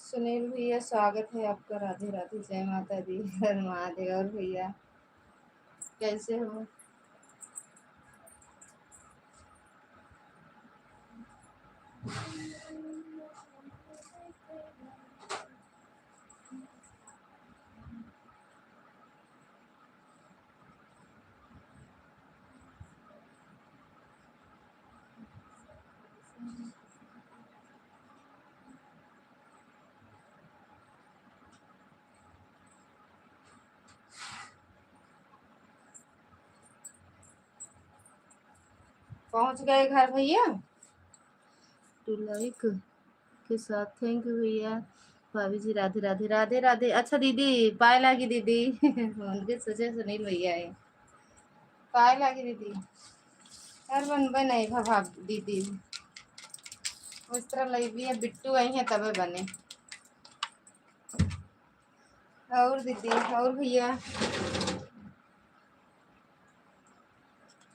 सुनील भैया स्वागत है आपका। राधे राधे, जय माता दी, हर महादेव। और भैया कैसे हो? पहुंच गए घर भैया? टू लाइक के साथ थैंक यू भैया। भाभी जी राधे राधे, राधे राधे। अच्छा दीदी पाए लागी दीदी। उनके सोचे सुनील भैया है, पाए लागी दीदी। यार बनबे नहीं भाभ दीदी, उस तरह लगी भी है, बिट्टू आई है तबे बने। और दीदी और भैया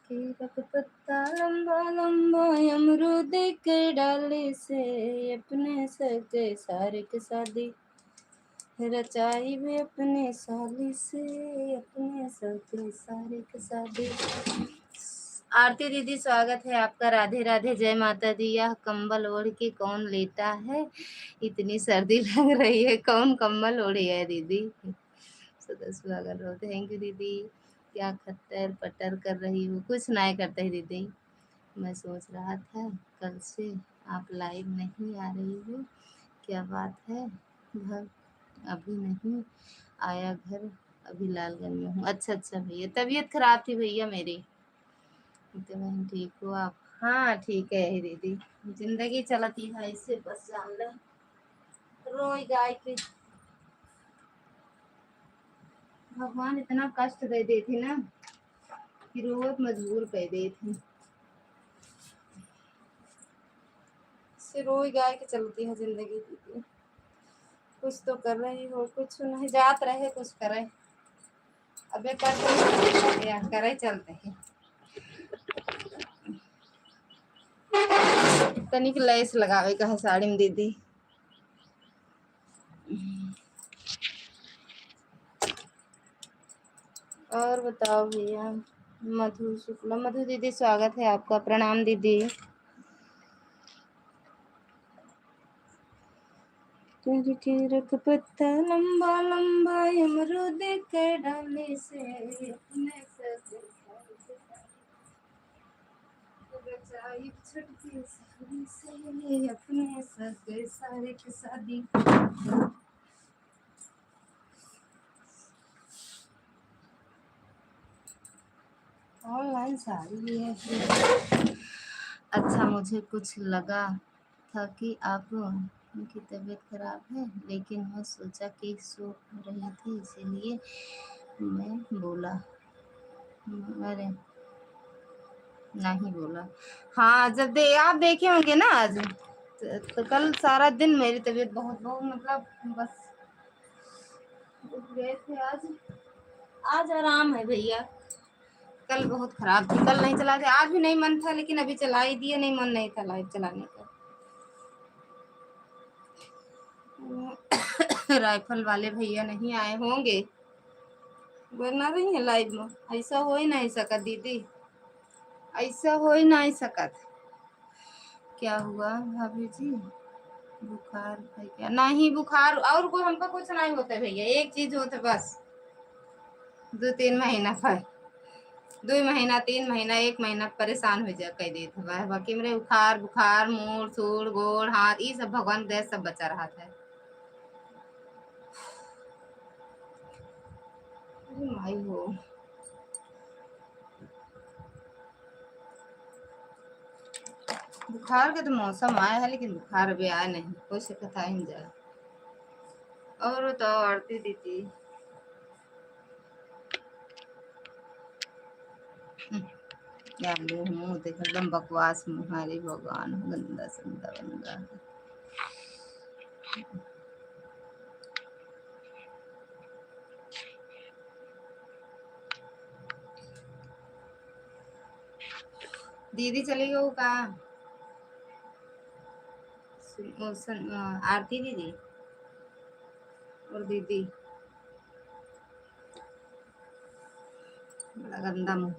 कीरक पत्ता लंबा लंबा अमरूद के डाले से अपने सगे सारे के शादी रचाई भी अपने साली से, अपने सगे सारे के शादी। आरती दीदी स्वागत है आपका। राधे राधे, जय माता दी। यह कंबल ओढ़ के कौन लेटा है? इतनी सर्दी लग रही है, कौन कंबल ओढ़ी है दीदी? सदा स्वागत हो, थैंक यू दीदी। क्या खट्टर पटर कर रही हूँ? कुछ नहीं करते है दीदी। मैं सोच रहा था कल से आप लाइव नहीं आ रही हो, क्या बात है? घर अभी नहीं आया, घर अभी लालगंज में हूँ। अच्छा अच्छा भैया, तबीयत खराब थी भैया मेरी। तो मैं ठीक हूँ, आप? हाँ ठीक है दीदी, जिंदगी चलती है इससे, बस जान ले। रोई गाय के भगवान इतना कष्ट दे देती ना कि रोज मजबूर कर देती। से रोई गाय के चलती है जिंदगी दीदी। कुछ तो कर रही हो, कुछ नहीं जात रहे, कुछ करे। अबे कर या करे चलते हैं। तनिक लेस लगावे का है साड़ी में दीदी। और बताओ भैया। मधु शुक्ला, मधु दीदी स्वागत है आपका। प्रणाम दीदी। रख पत्ता लंबा लंबा अमरूद के डाले से अपने छुटकी से अपने सगे सारे की शादी। ऑनलाइन साड़ी है। अच्छा मुझे कुछ लगा था कि आप उनकी तबीयत खराब है, लेकिन मैं सोचा कि सो रही थी इसीलिए मैं बोला। अरे नहीं बोला। हाँ जब आप देखे होंगे ना आज, तो कल सारा दिन मेरी तबीयत बहुत बहुत मतलब बस गए थे। आज आज आराम है भैया। कल बहुत खराब थी, कल नहीं चला था। आज भी नहीं मन था, लेकिन अभी चला ही दिए। नहीं मन नहीं था लाइव चलाने का। राइफल वाले भैया नहीं आए होंगे, बना रही है लाइव में। ऐसा हो ही नहीं सका दीदी, ऐसा हो ही नहीं सका। क्या हुआ भाभी जी? बुखार है क्या? नहीं बुखार और कोई हमको कुछ नहीं होता भैया। एक चीज होता बस, 2-3 महीना पर, 2 महीना 3 महीना 1 महीना परेशान हो जा कह देते बाकी मेरे बुखार बुखार मूड सूड गोड़ हाथ ये सब भगवान दे सब बचा रहा था। माई हो, बुखार का तो मौसम आया है, लेकिन बुखार अभी आया नहीं, कोई से कथा ही नहीं जाए। और तो आरती दीदी चालू हूँ तो एकदम बकवास मुहारी भगवान गंदा संदा बंदा। दीदी चली गई कहाँ? आरती दीदी और दीदी बड़ा गंदा मुंह।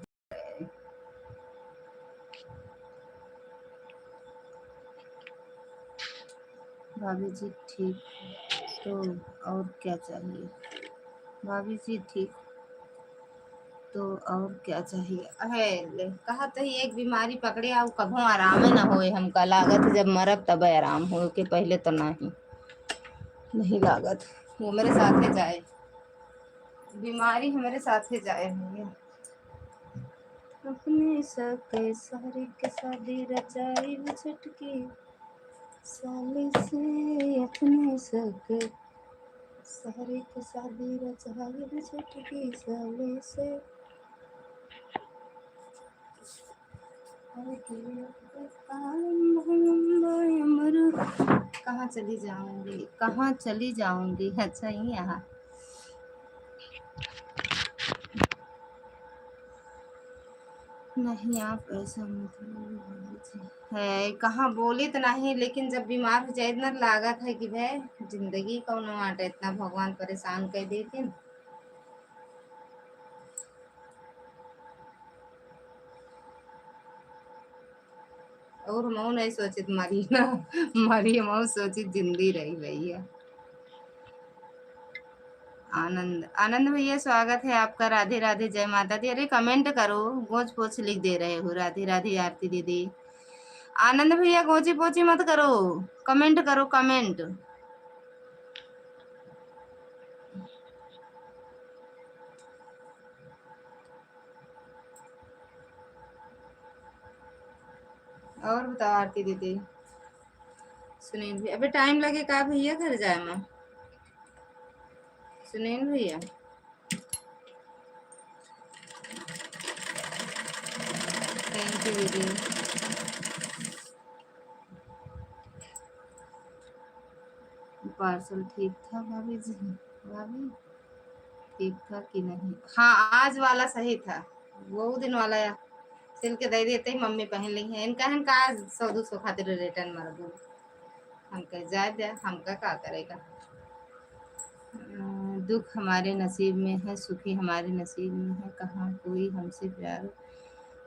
भाभी जी ठीक तो और क्या चाहिए? भाभी जी ठीक तो और क्या चाहिए है? कहा तो एक बीमारी पकड़े आओ कभो आराम ना होए, हमका लागत जब मरब तब आराम हो के पहले तो नहीं लागत। वो मेरे साथ ही जाए, बीमारी हमारे साथ ही जाए भैया। अपने सके सारी के शादी रचाई छटकी साली से, अपने सके सारी के शादी रचाई छटकी साली से। कहाँ चली जाऊंगी, कहाँ चली जाऊंगी? अच्छा ही यहाँ नहीं, आप ऐसा मतलब है कहाँ बोली तो नहीं, लेकिन जब बीमार हो जाए इतना लागत है कि भाई जिंदगी कौन आटा इतना भगवान परेशान कर देते। और मऊ नहीं सोचित मरी ना मरी, मऊ सोचित जिंदी रही भैया। आनंद आनंद भैया स्वागत है आपका। राधे राधे, जय माता दी। अरे कमेंट करो, गोच पोछ लिख दे रहे हो। राधे राधे आरती दीदी। आनंद भैया गोची पोची मत करो, कमेंट करो कमेंट। और बताओ आरती दीदी। सुनील भैया अभी टाइम लगे का भैया घर जाए मैं? सुनील भैया थैंक यू दीदी। पार्सल ठीक था भाभी जी? भाभी ठीक था कि नहीं? हाँ आज वाला सही था, वो दिन वाला सिल के दे देते ही मम्मी पहन ली है। इनका 100-200 खातिर रिटर्न मार दो। हम कह जाए हमका का करेगा। दुख हमारे नसीब में है, सुखी हमारे नसीब में है। कहाँ कोई हमसे प्यार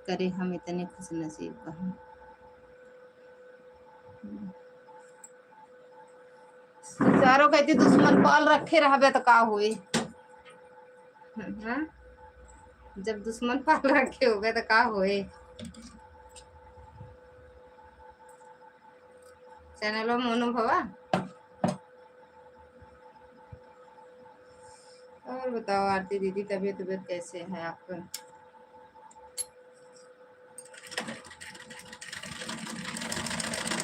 करे, हम इतने खुश नसीब कहाँ। चारों कहती दुश्मन पाल रखे रहबे तो का हुई। जब दुश्मन पाल रखे होगे तो का हुए। चैनल मोनू भवा। और बताओ आरती दीदी, तबीयत कैसे है आपका?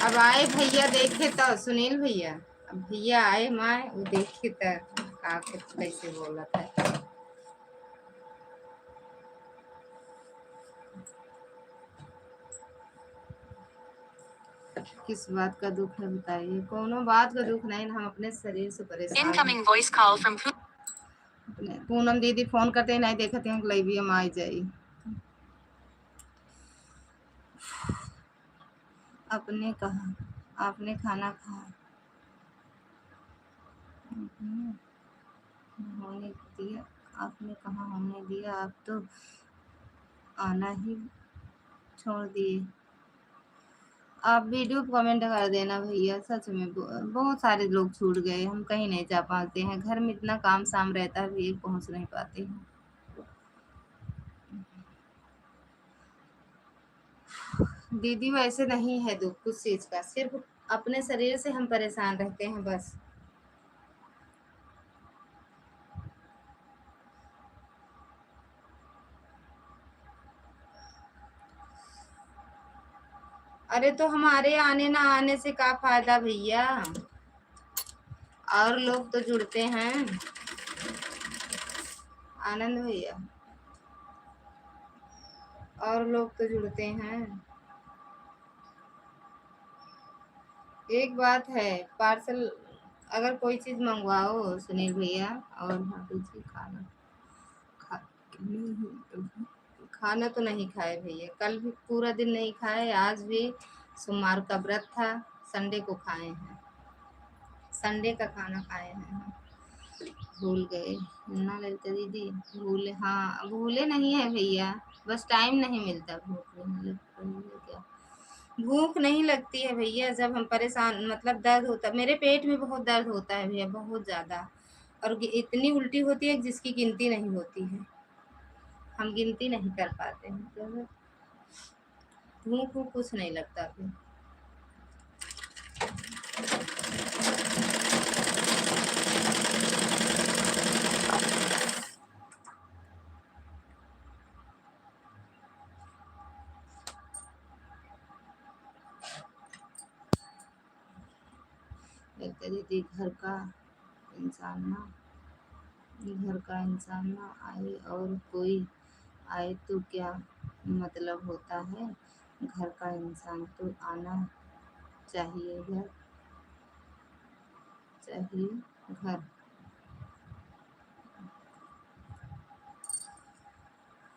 अब आए भैया देखे तो सुनील भैया, अब भैया आए माए वो देखे तो का कैसे बोला था। किस बात का दुख है बताइए? कोनो बात का दुख नहीं, हम अपने शरीर से परेशान। Incoming voice call from Poonam दीदी फोन करते ही नहीं देखते हैं, लाइव हम आ जाई। अपने कहा आपने खाना खाया? होने दिया? आपने कहा होने दिया, आप तो आना ही छोड़ दिए। आप वीडियो कमेंट कर देना भैया, सच में बहुत सारे लोग छूट गए, हम कहीं नहीं जा पाते हैं, घर में इतना काम साम रहता है भैया, पहुंच नहीं पाते हैं। दीदी वैसे नहीं है दुख कुछ चीज का, सिर्फ अपने शरीर से हम परेशान रहते हैं बस। अरे तो हमारे आने ना आने से क्या फायदा भैया, और लोग तो जुड़ते हैं। आनंद भैया और लोग तो जुड़ते हैं। एक बात है, पार्सल अगर कोई चीज़ मंगवाओ सुनील भैया और भाभी जी, खाना खा खाना तो नहीं खाए भैया, कल भी पूरा दिन नहीं खाए, आज भी सोमवार का व्रत था, संडे को खाए हैं, संडे का खाना खाए हैं हम। भूल गए ना ललिता दीदी? भूले? हाँ भूले नहीं है भैया, बस टाइम नहीं मिलता। भूख नहीं लगती है भैया, जब हम परेशान, मतलब दर्द होता, मेरे पेट में बहुत दर्द होता है भैया, बहुत ज़्यादा, और इतनी उल्टी होती है जिसकी गिनती नहीं होती है, हम गिनती नहीं कर पाते हैं, तो भूख वूख कुछ नहीं लगता फिर। लगता दीदी घर का इंसान ना आए और कोई आए तो क्या मतलब होता है, घर का इंसान तो आना चाहिए, घर।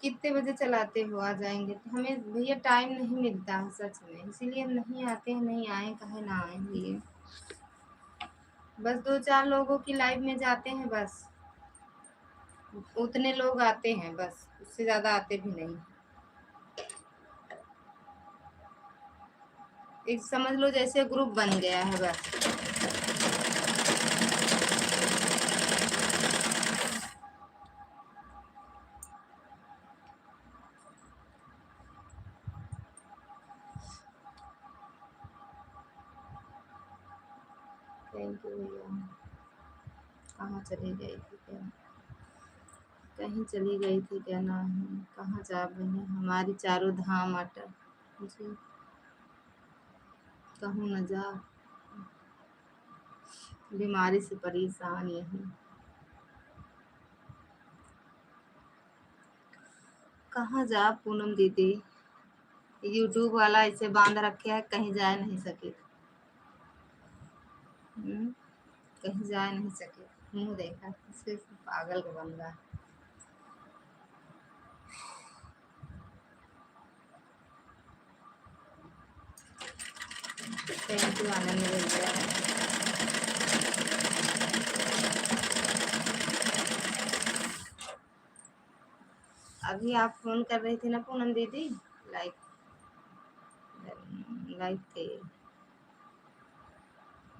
कितने बजे चलाते हो? आ जाएंगे तो हमें भैया टाइम नहीं मिलता है सच में, इसीलिए हम नहीं आते हैं, नहीं आए कहे ना आए भैया, बस 2-4 लोगों की लाइव में जाते हैं, बस उतने लोग आते हैं, बस उससे ज़्यादा आते भी नहीं। एक समझ लो जैसे ग्रुप बन गया है बस। थैंक यू भैया। कहाँ चली गई थी क्या? कहीं चली गई थी क्या? ना है, कहाँ जा बने हमारी चारों धाम अटल जी, कहूँ न जा, बीमारी से परेशान यही। कहाँ जा पूनम दीदी, यूट्यूब वाला ऐसे बांध रखे है, कहीं जा नहीं सके। कहीं जा नहीं सके, मुंह देखा सिर्फ पागल का बन रहा। थैंक यू आनंद भैया। अभी आप फोन कर रही थी ना पूनम दीदी, लाइक लाइक थे।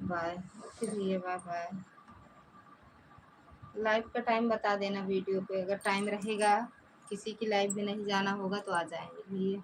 बाय, ओके भैया, बाय बाय। लाइव का टाइम बता देना वीडियो पे, अगर टाइम रहेगा, किसी की लाइव में नहीं जाना होगा तो आ जाएंगे भैया।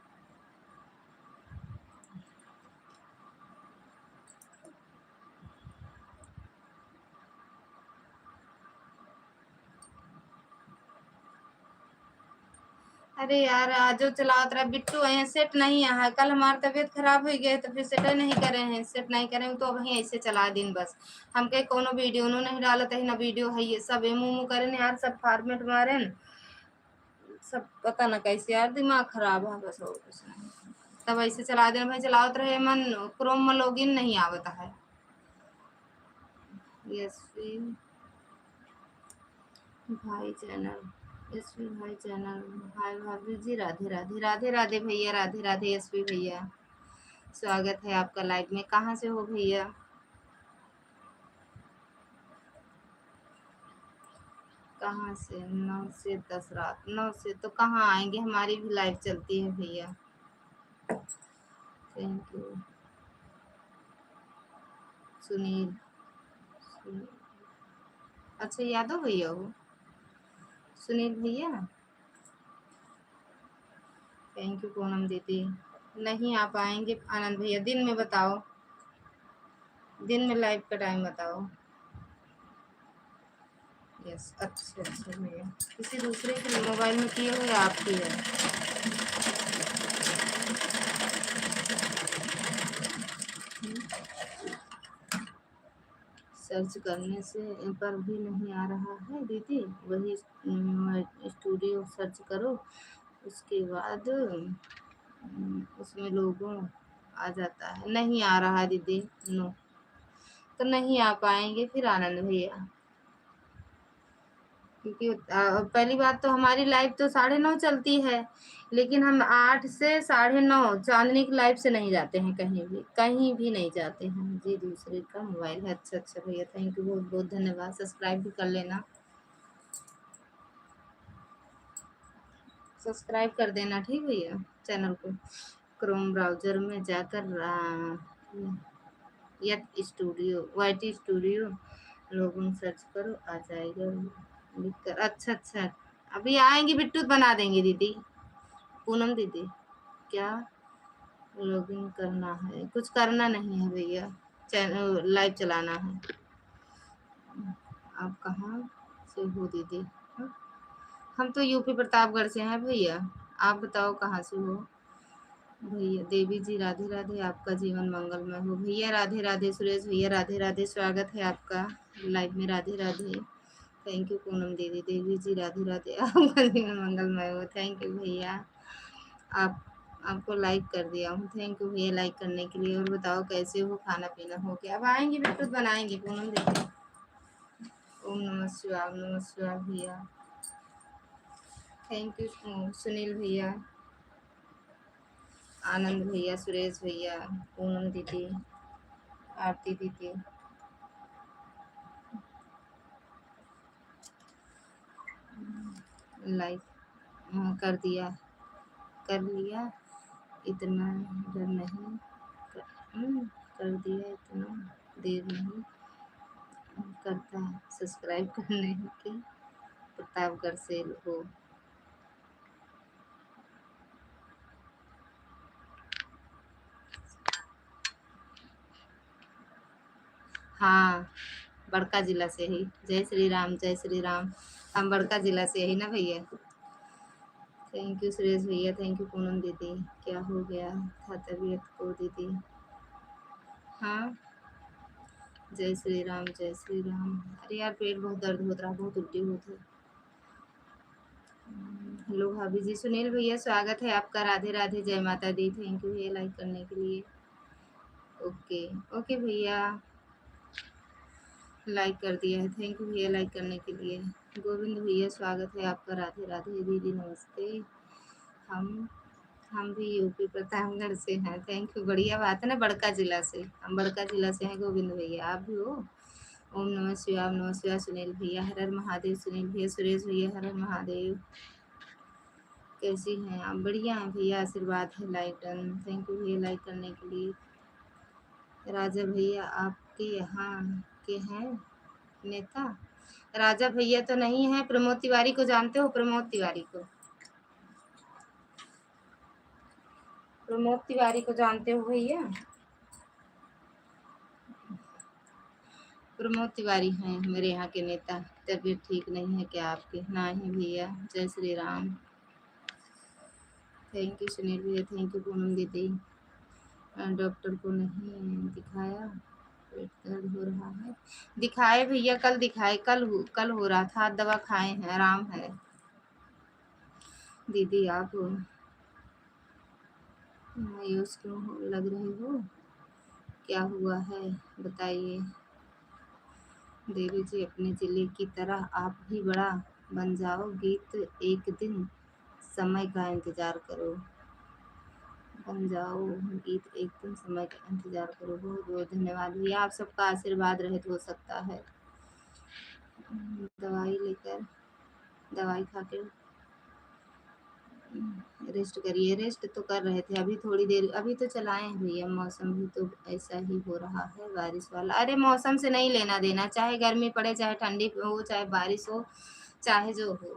अरे यार आज जो चलाओ तेरा बिट्टू है, सेट नहीं है, कल हमारी तबीयत खराब हो गई तो फिर सेट नहीं करे हैं, सेट नहीं करे तो वहीं ऐसे चला दिन बस। हम कहे कोनो वीडियो नो नहीं डालत है ना, वीडियो है ये सब एमू उमू करे यार, सब फॉर्मेट मारे सब, पता ना कैसे यार, दिमाग खराब है बस, और कुछ नहीं। तब ऐसे चला देना भाई, चलावत रहे मन, क्रोम में लॉगिन नहीं आवता है। यस भाई चैनल, एसपी भाई चैनल, भाई भाभी जी, राधे राधे, राधे राधे भैया, राधे राधे एसपी भैया, स्वागत है आपका लाइव में। कहाँ से हो भैया? कहाँ से? 9 से 10 रात, 9 से तो कहाँ आएंगे, हमारी भी लाइव चलती है भैया। थैंक यू सुनील, अच्छा यादव भैया हो सुनील भैया। थैंक यू पूनम दीदी। नहीं आ पाएंगे आनंद भैया, दिन में बताओ, दिन में लाइव का टाइम बताओ। यस, अच्छा अच्छा भैया, किसी दूसरे के मोबाइल में किए हो या आपकी है? सर्च करने से पर भी नहीं आ रहा है दीदी, वही स्टूडियो सर्च करो, उसके बाद उसमें लोगों आ जाता है। नहीं आ रहा दीदी, नो, तो नहीं आ पाएंगे फिर आनंद भैया, क्योंकि पहली बात तो हमारी लाइव तो 9:30 चलती है, लेकिन हम 8 से 9:30 चांदनी की लाइव से नहीं जाते हैं, कहीं भी नहीं जाते हैं जी। दूसरे का मोबाइल है, अच्छा अच्छा भैया, थैंक यू, बहुत बहुत धन्यवाद। सब्सक्राइब भी कर लेना, सब्सक्राइब कर देना, ठीक भैया, चैनल को। क्रोम ब्राउजर में जाकर वाईटी स्टूडियो लोगों सर्च करो, आ जाएगा लिखकर। अच्छा अच्छा, अभी आएंगी बिट्टू, बना देंगे दीदी, पूनम दीदी। क्या लॉगिन करना है? कुछ करना नहीं है भैया, चैनल लाइव चलाना है। आप कहाँ से हो दीदी? हम तो यूपी प्रतापगढ़ से हैं भैया, आप बताओ कहाँ से हो भैया? देवी जी राधे राधे, आपका जीवन मंगलमय हो भैया। राधे राधे सुरेश भैया, राधे राधे, स्वागत है आपका लाइव में, राधे राधे। थैंक यू पूनम दीदी, देवी जी राधे राधे, आपका जीवन मंगलमय हो। थैंक यू भैया, आप आपको लाइक कर दिया हूँ, थैंक यू भैया लाइक करने के लिए। और बताओ कैसे हो, खाना पीना हो गया? अब आएंगे बिल्कुल, बनाएंगे पूनम दीदी। ओम नमः शिवाय, ओम नमः शिवाय भैया, थैंक यू सुनील भैया, आनंद भैया, सुरेश भैया, पूनम दीदी, आरती दीदी। लाइक कर दिया, कर लिया, इतना डर नहीं, कर दिया, इतना देर नहीं करता सब्सक्राइब करने के। प्रतापगढ़ से हो? हाँ, बड़का जिला से ही। जय श्री राम, जय श्री राम, हम बड़का जिला से ही ना भैया। थैंक यू सुरेश भैया, थैंक यू पूनम दीदी। क्या हो गया था तबीयत को दीदी? हाँ, जय श्री राम, जय श्री राम। अरे यार पेट बहुत दर्द होता रहा, बहुत उल्टी होती है। हेलो भाभी जी, सुनील भैया स्वागत है आपका, राधे राधे, जय माता दी। थैंक यू भैया लाइक करने के लिए। ओके ओके भैया, लाइक कर दिया है, थैंक यू भैया लाइक करने के लिए। गोविंद भैया स्वागत है आपका, राधे राधे दीदी नमस्ते। हम हम भी यूपी प्रतापगढ़ से हैं, थैंक यू, बढ़िया बात है ना, बड़का जिला से, हम बड़का जिला से हैं गोविंद भैया, आप भी हो? ओम नमः शिवाय, ओम नमः शिवाय सुनील भैया, हर हर महादेव सुनील भैया, सुरेश भैया हर हर महादेव। कैसी हैं आप? बढ़िया हैं भैया, आशीर्वाद है, लाइक डन, थैंक यू भैया लाइक करने के लिए। राजा भैया आपके यहाँ के हैं नेता? राजा भैया तो नहीं है, प्रमोद तिवारी को जानते हो? प्रमोद तिवारी को, प्रमोद तिवारी को जानते हो भैया? प्रमोद तिवारी हैं मेरे यहाँ के नेता। तबीयत ठीक नहीं है क्या आपकी? ना ही भैया, जय श्री राम। थैंक यू सुनील भैया, थैंक यू पूनम दीदी। डॉक्टर को नहीं दिखाया, पेट दर्द हो रहा है? दिखाए भैया, कल दिखाए, कल हो रहा था, दवा खाए हैं, आराम है। दीदी आप मायूस क्यों लग रहे हो, क्या हुआ है बताइए? देवी जी अपने जिले की तरह आप भी बड़ा बन जाओ, गीत एक दिन, समय का इंतजार करो। बन जाओ गीत एक दिन, समय का इंतजार करो। बहुत बहुत धन्यवाद भैया, आप सबका आशीर्वाद रहित हो सकता है। दवाई लेकर, दवाई खा के रेस्ट करिए। रेस्ट तो कर रहे थे, अभी थोड़ी देर, अभी तो चलाए हैं भैया। मौसम भी तो ऐसा ही हो रहा है, बारिश वाला। अरे मौसम से नहीं लेना देना, चाहे गर्मी पड़े, चाहे ठंडी हो, चाहे बारिश हो, चाहे जो हो।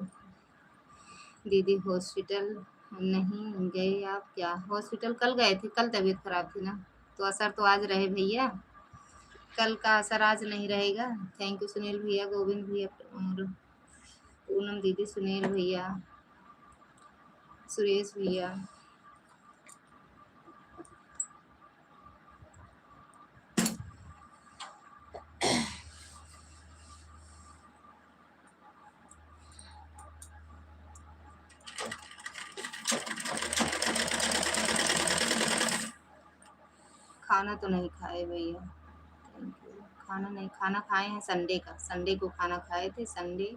दीदी हॉस्पिटल नहीं गए आप क्या? हॉस्पिटल कल गए थे, कल तबीयत खराब थी ना, तो असर तो आज रहे भैया, कल का असर आज नहीं रहेगा। थैंक यू सुनील भैया, गोविंद भैया और पूनम दीदी, सुनील भैया, सुरेश भैया। खाना तो नहीं खाए भैया। Thank you. खाना नहीं, खाना खाए हैं संडे का, संडे को खाना खाए थे। संडे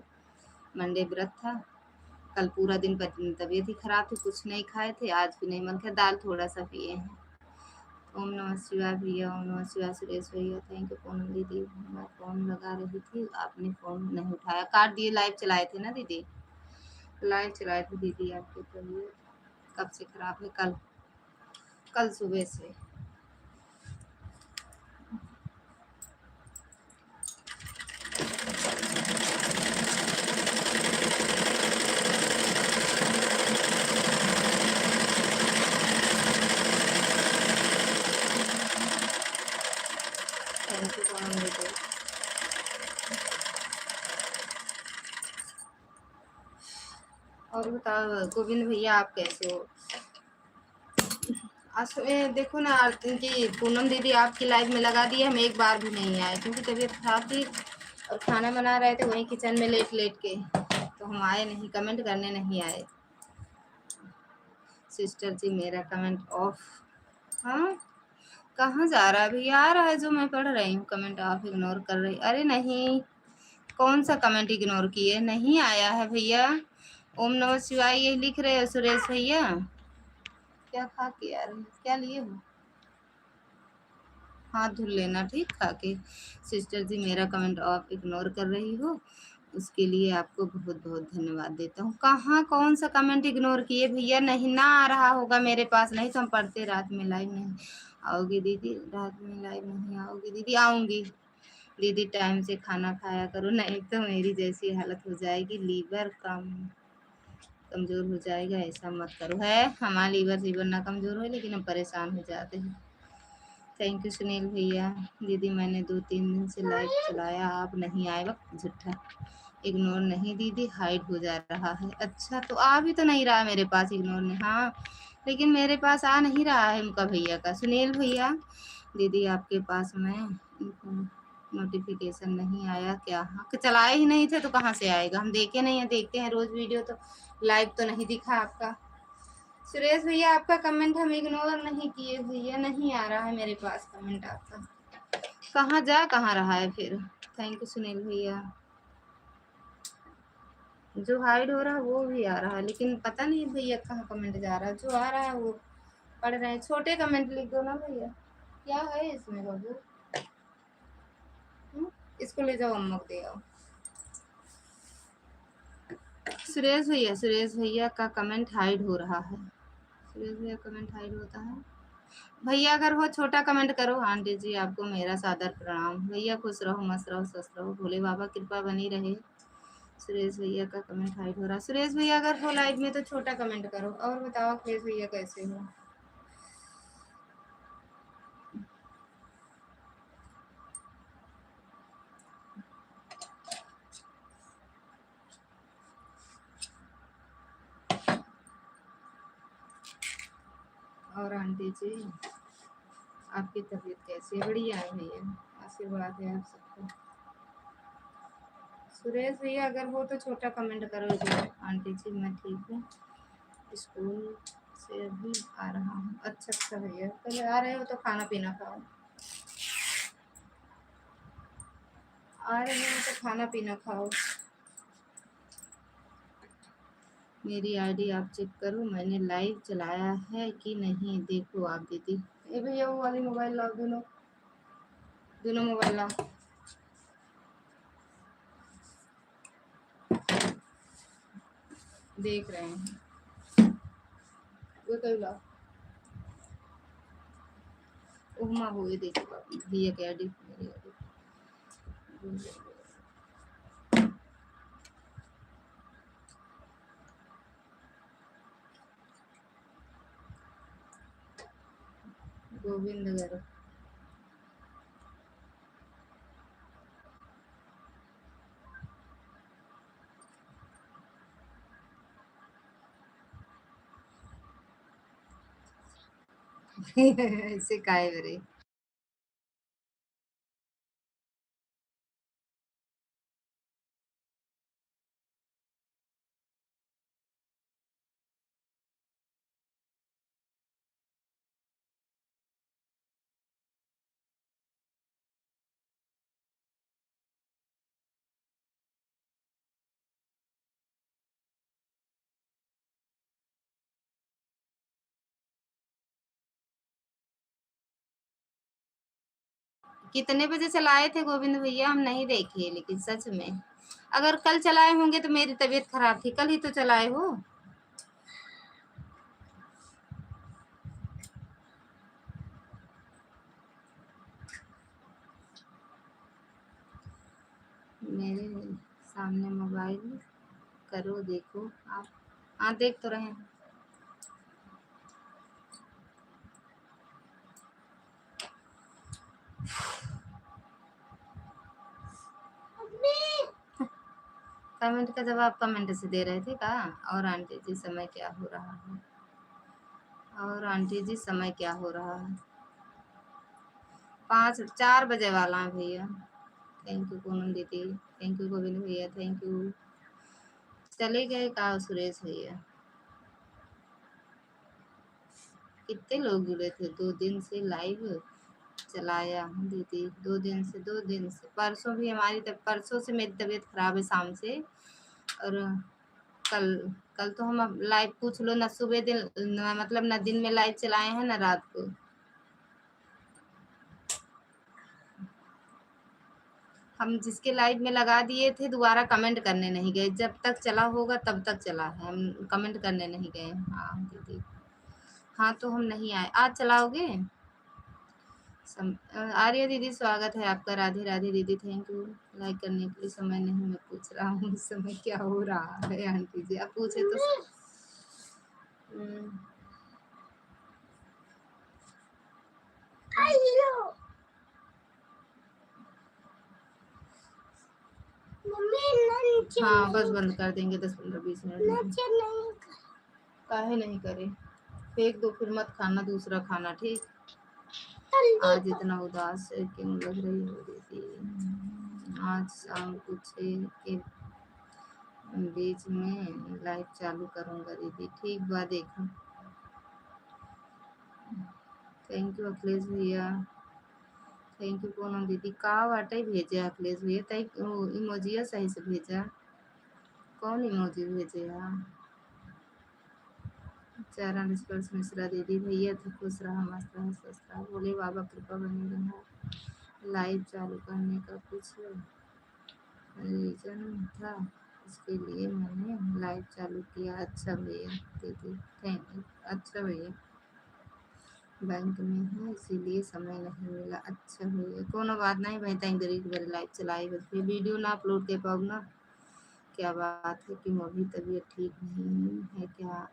मंडे व्रत था। कल पूरा दिन तबीयत ही खराब थी, कुछ नहीं खाए थे। आज भी नहीं मन किया, दाल थोड़ा सा पिए हैं। ओम नमः शिवाय भैया, ओम नमः शिवाय सुरेश भैया, थैंक यू। पूनम दीदी, मैं फ़ोन लगा रही थी, आपने फ़ोन नहीं उठाया, काट दिए। लाइव चलाए थे ना दीदी, लाइव चलाए थे दीदी। आपकी तबीयत कब से खराब है? कल, कल सुबह से। थैंक यू पूनम दीदी। और बताओ गोविंद भैया, आप कैसे हो? देखो ना कि पूनम दीदी आपकी लाइव में लगा दी, हम एक बार भी नहीं आए क्योंकि तबीयत खराब थी और खाना बना रहे थे वहीं किचन में लेट लेट के, तो हम आए नहीं, कमेंट करने नहीं आए। सिस्टर जी मेरा कमेंट ऑफ। हाँ, कहाँ जा रहा है भैया? आ रहा है जो मैं पढ़ रही हूँ कमेंट, आप इग्नोर कर रही। अरे नहीं, कौन सा कमेंट इग्नोर किए? नहीं आया है भैया। ओम नमः शिवाय ये लिख रहे हो सुरेश भैया? क्या खा के आ रहे हो? क्या लिए हो? हाथ धुल लेना ठीक खा के। सिस्टर जी मेरा कमेंट आप इग्नोर कर रही हो, उसके लिए आपको बहुत बहुत धन्यवाद देता हूँ। कहाँ, कौन सा कमेंट इग्नोर किए भैया? नहीं ना आ रहा होगा मेरे पास, नहीं तो हम पढ़ते। रात में लाइव नहीं आओगी दीदी? रात में लाइव नहीं आओगी दीदी? आऊँगी दीदी, टाइम से खाना खाया करो, नहीं तो मेरी जैसी हालत हो जाएगी, लीवर कमज़ोर हो जाएगा। ऐसा मत करो। है हमारा लीवर ना कमज़ोर हो, लेकिन हम परेशान हो जाते हैं। थैंक यू सुनील भैया। दीदी मैंने 2-3 दिन से लाइव चलाया, आप नहीं आए, वक्त झूठा। इग्नोर नहीं दीदी, हाइड हो जा रहा है। अच्छा, तो आ भी तो नहीं रहा मेरे पास इग्नोर नहीं। हाँ, लेकिन मेरे पास आ नहीं रहा है उनका भैया का। सुनील भैया, दीदी आपके पास में नोटिफिकेशन नहीं आया क्या? हाँ, चलाए ही नहीं थे तो कहाँ से आएगा? हम देखे नहीं है, देखते हैं रोज वीडियो, तो लाइव तो नहीं दिखा आपका। सुरेश भैया आपका कमेंट हम इग्नोर नहीं किए भैया, नहीं आ रहा है मेरे पास कमेंट आपका। कहाँ रहा है फिर? थैंक यू सुनील भैया। जो हाइड हो रहा है वो भी आ रहा है, लेकिन पता नहीं भैया कहाँ कमेंट जा रहा है। जो आ रहा है वो पढ़ रहे हैं। छोटे कमेंट लिख दो ना भैया। क्या है इसमें बाबू? इसको ले जाओ, अम्मा को दे आओ। सुरेश भैया का कमेंट हाइड हो रहा है। सुरेश भैया कमेंट हाइड होता है भैया? अगर हो छोटा कमेंट करो। आंटी जी आपको मेरा सादर प्रणाम। भैया खुश रहो, मस्त रहो, स्वस्थ रहो, भोले बाबा कृपा बनी रहे। सुरेश भैया का कमेंट हाइड हो रहा। सुरेश भैया अगर हो लाइव में तो छोटा कमेंट करो। और बताओ अखिलेश भैया कैसे हो? और आंटी जी आपकी तबीयत कैसी है? बढ़िया है भैया, आशीर्वाद है आप सबको। सुरेश भैया अगर हो तो छोटा कमेंट करो जी। आंटी जी मैं ठीक हूँ, स्कूल से अभी आ रहा हूँ। अच्छा अच्छा भैया, पहले आ रहे हो तो खाना पीना खाओ। आ रहे हो तो खाना पीना खाओ। मेरी आईडी आप चेक करो, मैंने लाइव चलाया है कि नहीं देखो आप दीदी। ए भैया वो वाली मोबाइल लाओ, दोनों दोनों मोबाइल लाओ। देख रहे हैं वो तो लाओ। उमा वो ये देखो भैया की आईडी, मेरी आईडी। गोविंद गर्ग। ऐसे काय रे? कितने बजे चलाए थे गोविंद भैया? हम नहीं देखे, लेकिन सच में अगर कल चलाए होंगे तो मेरी तबीयत खराब थी, कल ही तो चलाए हो। मेरे सामने मोबाइल करो, देखो आप। हाँ देख तो रहे हैं। कमेंट का जवाब कमेंट से दे रहे थे का? और आंटी जी समय क्या हो रहा है? और आंटी जी समय क्या हो रहा है? 4 बजे वाला है भैया। थैंक यू पूनम दीदी, थैंक यू गोविंद भैया, थैंक यू। चले गए का सुरेश भैया? कितने लोग जुड़े थे? 2 दिन से लाइव चलाया हूँ दीदी, 2 दिन से परसों भी हमारी परसों से मेरी तबीयत खराब है शाम से। और कल कल तो हम अब लाइव पूछ लो ना, सुबह दिन मतलब ना दिन में लाइव चलाए हैं ना रात को। हम जिसके लाइव में लगा दिए थे दोबारा कमेंट करने नहीं गए, जब तक चला होगा तब तक चला है, हम कमेंट करने नहीं गए। हाँ दीदी, हाँ तो हम नहीं आए। आज चलाओगे? आर्य दीदी स्वागत है आपका, राधे राधे दीदी, थैंक यू लाइक करने के लिए। समय नहीं, मैं पूछ रहा हूँ समय क्या हो रहा है आंटी जी, आप पूछे तो। हम्म, हाँ बस बंद कर देंगे 10-15-20 मिनट में। काहे नहीं करे, फेंक दो फिर, मत खाना दूसरा खाना, ठीक? आज इतना उदास क्यों लग रही हो दीदी? आज शाम को 6 के बीच में लाइव चालू करूंगा दीदी, ठीक बा देखो। थैंक यू अखिलेश भैया, थैंक यू पूनम दीदी। का वाटे भेजे अखिलेश भैया? तय इमोजिया सही से भेजा, कौन इमोजी भेजे यार? चरण स्पर्श मिश्रा दीदी, भैया तो खुश रहा, मस्त रहा, स्वस्थ रहा, बोले बाबा कृपा बनी रहा। लाइव चालू करने का कुछ रीजन था, इसके लिए मैंने लाइव चालू किया। अच्छा भैया दीदी, थैंक यू। अच्छा भैया, बैंक में है इसीलिए समय नहीं मिला। अच्छा भैया, कोनो बात नहीं भाई, तैं गरीब बारी लाइव चलाई, बस फिर वीडियो ना अपलोड कर पाऊँ ना। क्या बात है कि अभी तबीयत ठीक नहीं है क्या?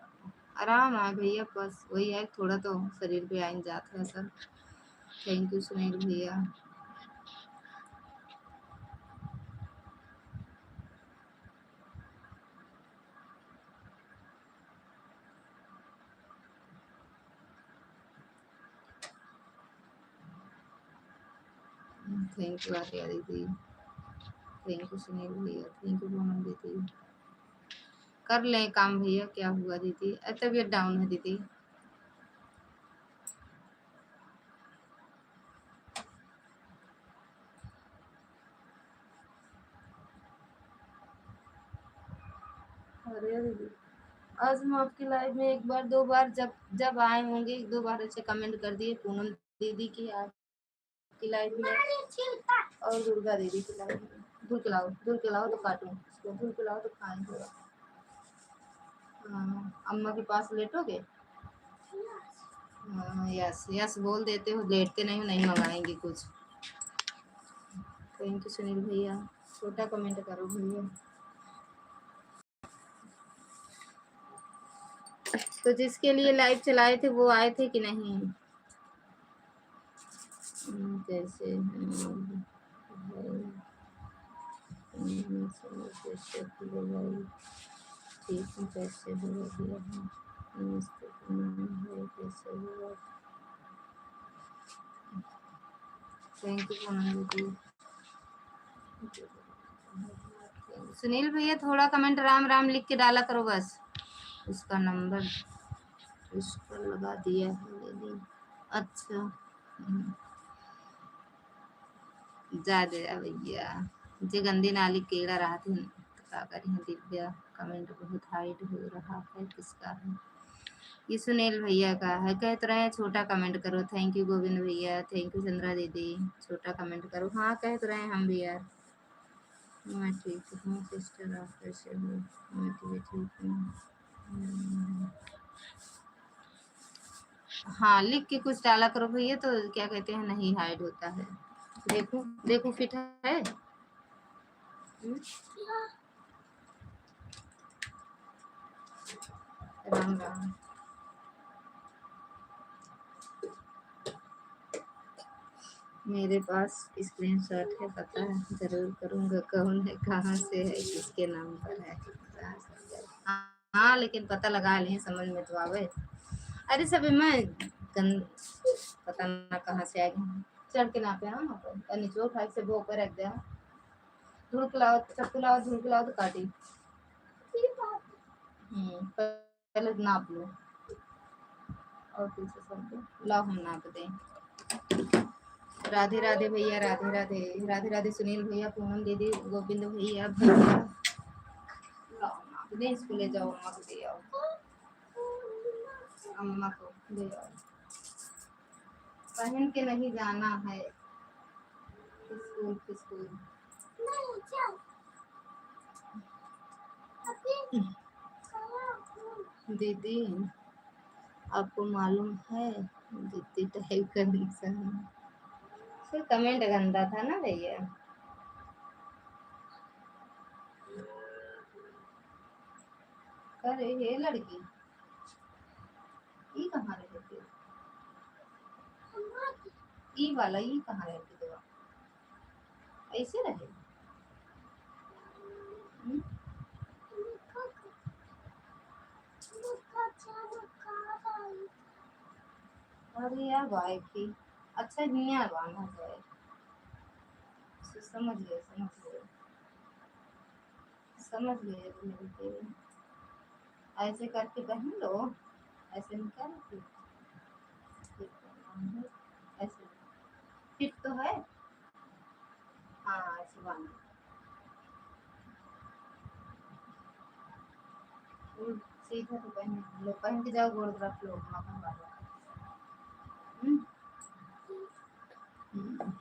आराम है भैया, बस वही है थोड़ा तो शरीर पे आइन जाता है सर। थैंक यू सुनील भैया। थैंक यू आर्या दीदी, थैंक यू सुनील भैया, थैंक यू पूनम दीदी। कर लें काम भैया, क्या हुआ दीदी? तबीयत डाउन है दीदी। अरे दीदी, आज हम आपकी लाइव में एक बार 2 बार जब जब आए होंगे, 1-2 बार ऐसे कमेंट कर दिए पूनम दीदी की आपकी लाइव में और दुर्गा दीदी की लाइव में। दूध पिलाओ तो काटूं इसको, दूध पिलाओ तो खाएं थोड़ा। हाँ, अम्मा के पास लेटोगे? हाँ यस यस बोल देते हो, लेटते नहीं हो, नहीं मंगाएंगे कुछ। थैंक यू सुनील भैया, छोटा कमेंट करो भैया। तो जिसके लिए लाइव चलाए थे वो आए थे कि नहीं? कैसे हैं? कैसे हो भाई? ठीक हूँ, कैसे हो भैया? नमस्ते भाई, कैसे हो? थैंक यू पूनम दीदी। सुनील भैया थोड़ा कमेंट राम राम लिख के डाला करो बस। उसका नंबर इस पर लगा दिया है दीदी। अच्छा जा दे भैया, जे गंदी नाली केड़ा रहा थी तो का करी है दिव्या। कमेंट बहुत हाइड हो रहा है, किसका है? ये सुनील भैया का है। कह तो रहे हैं छोटा कमेंट करो। थैंक यू गोविंद भैया, थैंक यू चंद्रा दीदी। छोटा कमेंट करो। हाँ कह तो रहे हैं हम भी यार। मैं ठीक हूँ सिस्टर, आप कैसे हो? मैं भी ठीक हूँ। हम्म, हाँ लिख के कुछ डाला करो भैया, तो क्या कहते हैं नहीं हाइड होता है। देखो देखो फिट है। राम राम। मेरे पास स्क्रीनशॉट है, पता है जरूर करूँगा। कौन है, कहाँ से है, किसके नाम पर है। हाँ लेकिन पता लगा लें, समझ में तो आवे। अरे सभी मैं गन पता ना कहाँ से आ गई। चढ़ के नापे हाँ पर निचोड़ खाई से वो ऊपर रख दिया। धूल लाओ, चक्कू लाओ, धूल लाओ तो काटी। पहले नाप लो और पीछे सब लाओ हम नाप दें। राधे राधे भैया, राधे राधे। राधे राधे सुनील भैया, पूनम दीदी, गोविंद भैया भैया। लाओ नाप दें, इसको ले जाओ अम्मा को दे आओ। अम्मा को ले आओ। पहन के नहीं जाना है स्कूल स्कूल। दीदी आपको मालूम है दीदी टाइप का नुकसान फिर कमेंट गंदा था ना भैया। अरे ये लड़की ये कहाँ रहती है? ई वाला ई कहाँ रहती है? ऐसे रहे। हम्म? अरे यार भाई की अच्छा हिया बांधा जाए। समझ गए समझ गए समझ गए मेरे तेरे। ऐसे करके पहन लो। ऐसे निकाल के ऐसे फिट तो है। हाँ ऐसे बांधो। सीधा तो पहन लो, पहन के जाओ गोड़ रख लो मक्खन वाला। हम्म? हम्म।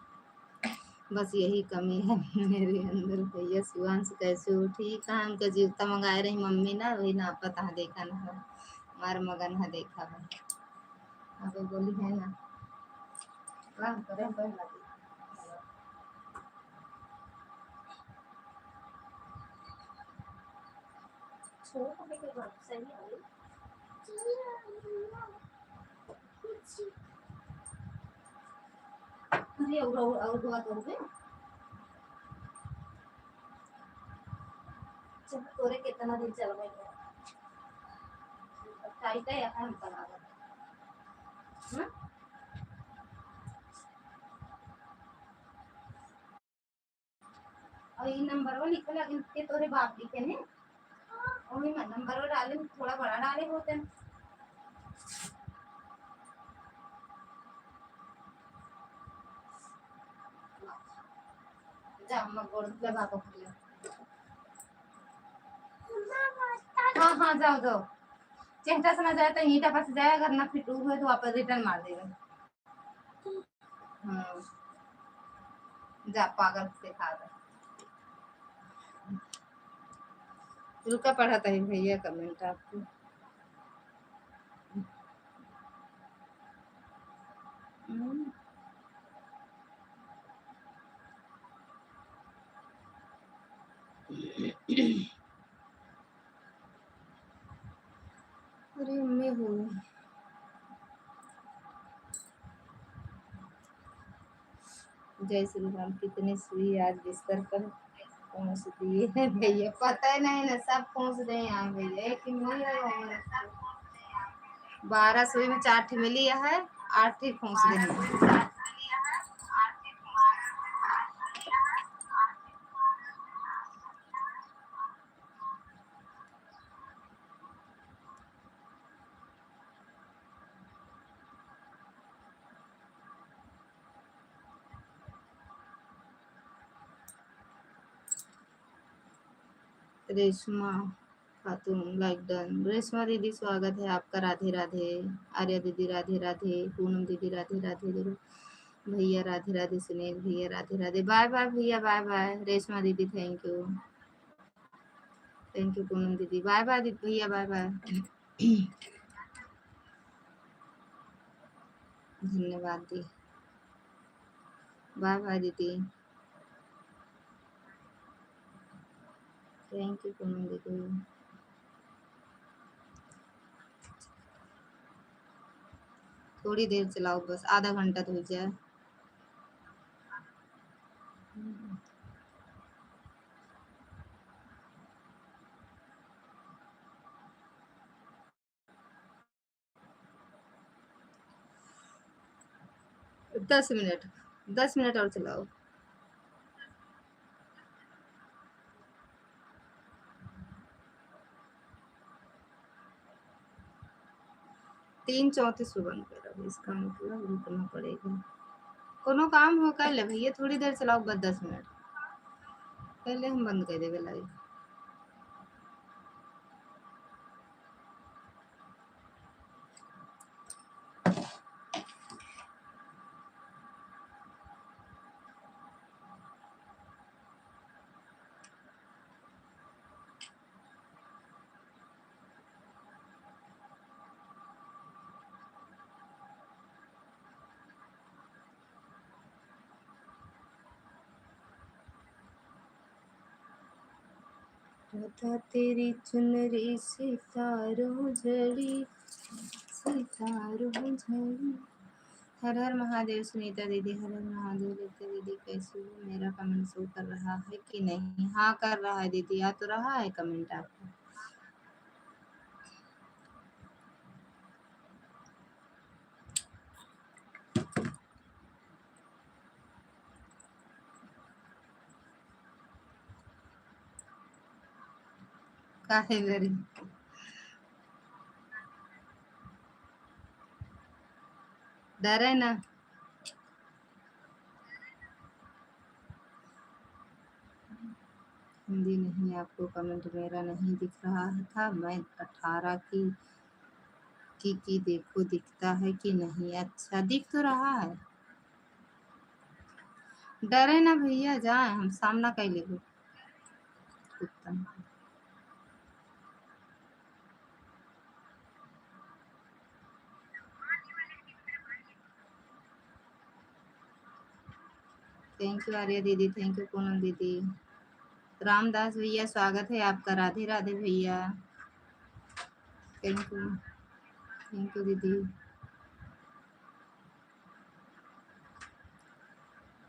बस यही कमी है मेरे अंदर भैया। शिवांश कैसे हो? ठीक है, हमका जूता मंगाए रही मम्मी ना, वही ना पता है देखा ना है। मार मगन है देखा है। अब बोली है ना काम करें पहला दिन। छोड़ हमें के बात सही है। अरे और दुआ करोगे चल तोरे कितना दिन चल गए टाइट है या हम करा हां। और ये नंबर वो लिखा लगे के तोरे बाप लिखे ने और मैं नंबर वो डाले थोड़ा बड़ा डाले होते हैं। जा अम्मा गोड़ लगा को ले। हाँ हाँ जाओ जाओ। चेहरा से ना जाए तो ईटा पास जाए, अगर ना फिट हुए तो वापस रिटर्न मार देगा। हाँ जा पागल से खा दे। रुका पढ़ा था भैया कमेंट आपको। हम्म। अरे मैं हूँ। जय श्री राम। कितनी सुई आज बिस्तर पर पहुंच दिए हैं भैया, पता ही नहीं ना सब पहुंच रहे हैं यहाँ भैया। एक ही मिली है और 12 सुई में 4 ठे मिली है, 8 ही पहुंच रहे हैं। रेशमा खातून लाइक डन। रेशमा दीदी स्वागत है आपका, राधे राधे। आर्या दीदी राधे राधे। पूनम दीदी राधे राधे। भैया राधे राधे। सुनील भैया राधे राधे। बाय बाय भैया, बाय बाय। रेशमा दीदी thank you, thank you. Poonam दीदी बाय बाय। भैया बाय बाय। धन्यवाद दी, बाय बाय दीदी। थैंक यू पूनम दीदी। थोड़ी देर चलाओ बस, आधा घंटा तो हो जाए। 10 मिनट, 10 मिनट और चलाओ। तीन 34 पे बंद करो, इसका मतलब रुकना पड़ेगा। कोनो काम हो कर ले भैया, थोड़ी देर चलाओ बस, 10 मिनट पहले हम बंद कर देवे लाइव। राधा तेरी चुनरी सितारों जड़ी, सितारों जड़ी। हर हर महादेव। सुनीता दीदी हर हर महादेव। लिखते दीदी कैसी हो? मेरा कमेंट शो कर रहा है कि नहीं? हाँ कर रहा है दीदी, आ तो रहा है कमेंट आपका। काहे मेरी डर है ना? हिंदी नहीं, आपको कमेंट मेरा नहीं दिख रहा था। मैं 18 की देखो दिखता है कि नहीं? अच्छा दिख तो रहा है। डरे ना भैया, जाए हम सामना कर ले कुत्ता। थैंक यू आर्या दीदी, थैंक यू पूनम दीदी। रामदास भैया स्वागत है आपका, राधे राधे भैया। थैंक यू दीदी।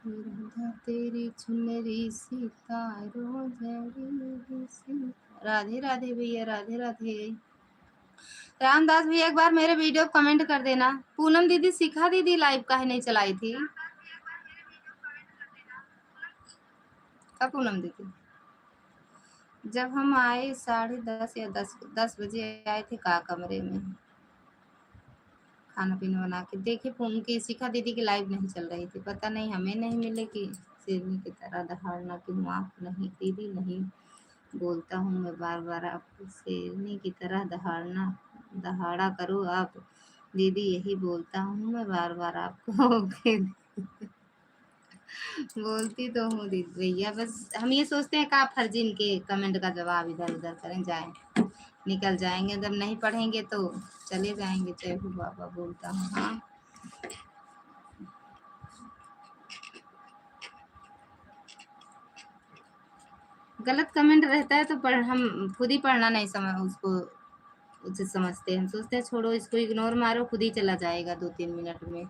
राधा तेरी चुनरी सितारों जड़ी, राधे राधे भैया, राधे राधे। रामदास भैया एक बार मेरे वीडियो कमेंट कर देना। पूनम दीदी सिखा दीदी लाइव काहे नहीं चलाई थी? कब पूनम दीदी? जब हम आए 10:30 या 10 बजे आए थे का कमरे में, खाना पीना बना के देखे फोन की शिखा दीदी की लाइव नहीं चल रही थी। पता नहीं हमें नहीं मिले कि शेरनी की तरह दहाड़ना कि माफ नहीं दीदी, नहीं बोलता हूँ मैं बार बार आपको, शेरनी की तरह दहाड़ना, दहाड़ा करो आप दीदी, यही बोलता हूँ मैं बार बार आपको। बोलती तो हूँ दीदी भैया, बस हम ये सोचते हैं कि आप फर्जी इनके कमेंट का जवाब इधर उधर करें, जाए निकल जाएंगे, जब नहीं पढ़ेंगे तो चले जाएंगे। जय हो बाबा बोलता हूँ। हाँ गलत कमेंट रहता है तो हम खुद ही पढ़ना नहीं समझ उसको उचित समझते हैं। हम सोचते हैं छोड़ो इसको, इग्नोर मारो, खुद ही चला जाएगा 2-3 मिनट में।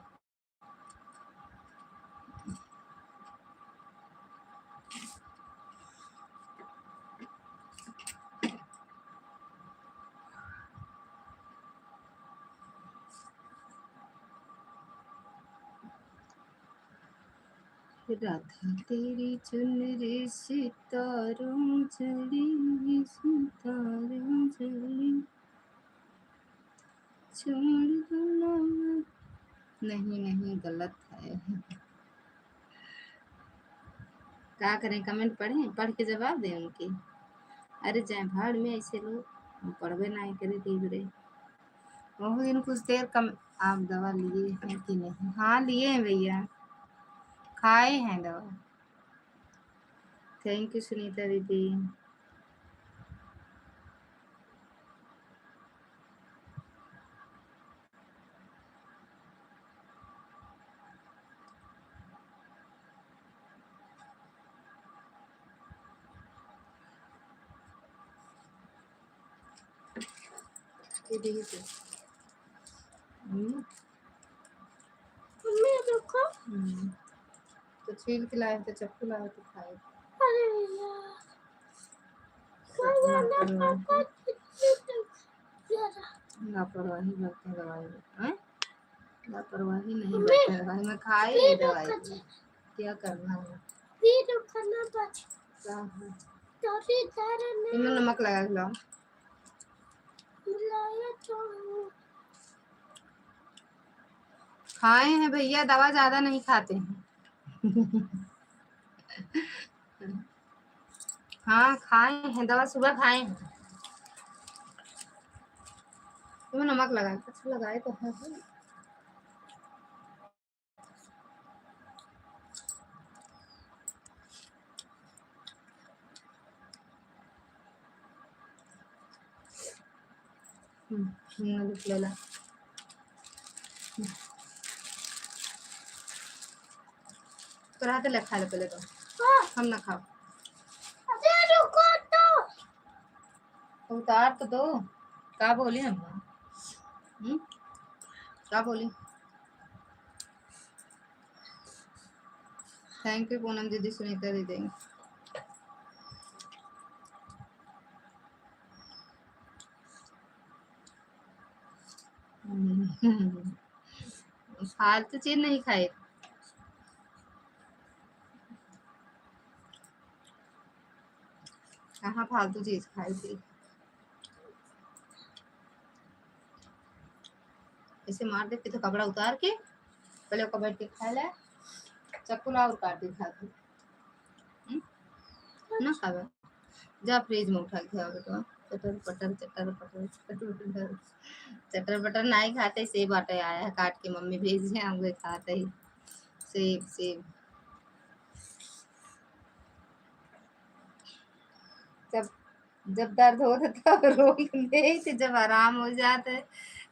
राधा तेरी चुनरी सितारों जड़ी, सितारों जड़ी, छोड़ दो ना। नहीं नहीं गलत है। क्या करें, कमेंट पढ़ें, पढ़ के जवाब दें उनके? अरे जाए भाड़ में ऐसे लोग। पढ़बे नहीं करे तीसरे बहुत दिन कुछ देर कम। आप दवा लिए हैं कि नहीं? हाँ लिए हैं भैया, खाए हैं दवा। थैंक यू सुनीता दीदी। दीदी से मम्मी देखो। तो छील के लाए तो चक्कू लाए तो खाए। अरे लापरवाही बरतें दवाई में। लापरवाही नहीं बरतें दवाई में, खाए दवाई। क्या करना है? इनमें नमक लगा खिलाओ। खाए हैं भैया, दवा ज्यादा नहीं खाते हैं। हाँ खाए हैं दवा, सुबह खाए हैं। तुम्हें नमक लगा अच्छा लगाए तो है। ले ला। तो रहते ले खा ले पहले तो। हम ना खाओ। उतार तो दो। क्या बोली हम? क्या बोली? थैंक यू पूनम दीदी, सुनीता दीदी। फालतू चीज नहीं खाए। कहाँ फालतू चीज खाई थी? ऐसे मार देती तो कपड़ा उतार के पहले को बैठ के खा ले। चक्कू ला और काट दे खा के। ना खावे जा फ्रिज में उठा के बेटा। चटर पटर चटर पटर चटर पटर चटर पटर नहीं खाते। सेब आटे आया है काट के, मम्मी भेज है हम खाते ही। सेब सेब जब जब दर्द हो तब रोक दे थी, जब आराम हो जाते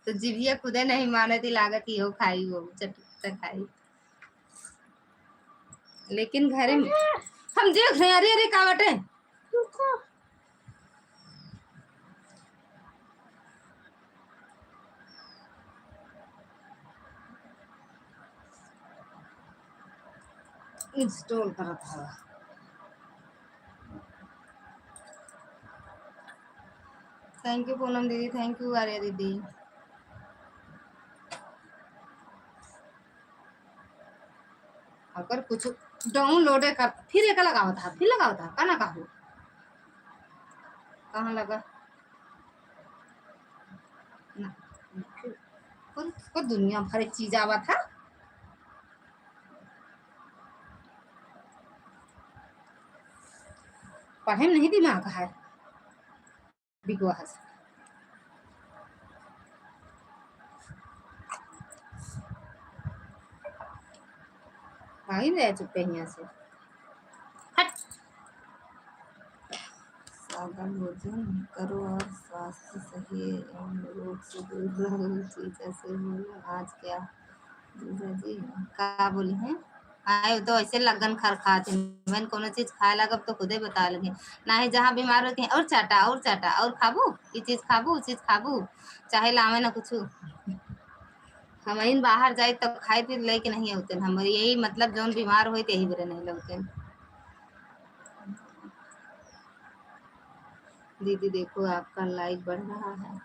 तो जीभिया खुदे नहीं माने थी, लागत ही हो खाई वो चट खाई। लेकिन घरे हम देख रहे हैं। अरे अरे का बटे इंस्टॉल करा था। थैंक यू पूनम दीदी, थैंक यू आर्या दीदी। अगर कुछ डाउनलोड कर फिर एक लगावा था, फिर लगावा था का ना कहूँ कहाँ लगा ना। को दुनिया भर एक चीज आवा था। पढ़े में नहीं दिमाग है बिगवास। भाई रह चुके यहाँ से। हट। सादा भोजन करो और स्वास्थ्य सही एवं रोग से दूर रहो। ठीक ऐसे बोलो आज क्या जीजा जी का बोली हैं? आए तो ऐसे लगन खर खाते मैंने कोनो चीज खाए लगब तो खुदे बता लगे ना ही जहाँ बीमार होते हैं और चाटा और खाबू ये चीज खाबू वो चीज खाबू चाहे लावे ना कुछ। हम इन बाहर जाए तो खाए फिर लेके नहीं होते हमारे यही मतलब जौन बीमार हुए यही बुरे नहीं लगते। दीदी देखो आपका लाइक बढ़ रहा है।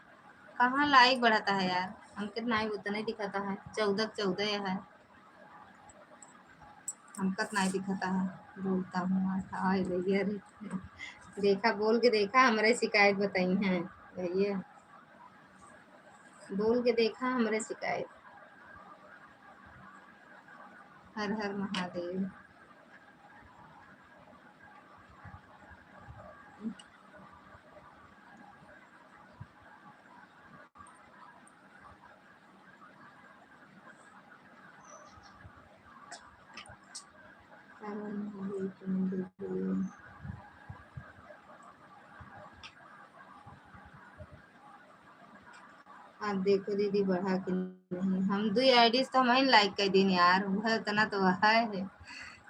कहाँ लाइक बढ़ाता है यार? हम कितना ही उतना ही दिखाता है। 14 है। हमका नहीं दिखाता है। बोलता हूँ हाय भैया देखा बोल के देखा हमारे शिकायत बताई हैं भैया। बोल के देखा हमारे शिकायत। हर हर महादेव। आप देखो दीदी बढ़ा के नहीं, हम दो आईडी तो हम लाइक कर दिन यार, वह उतना तो वह है,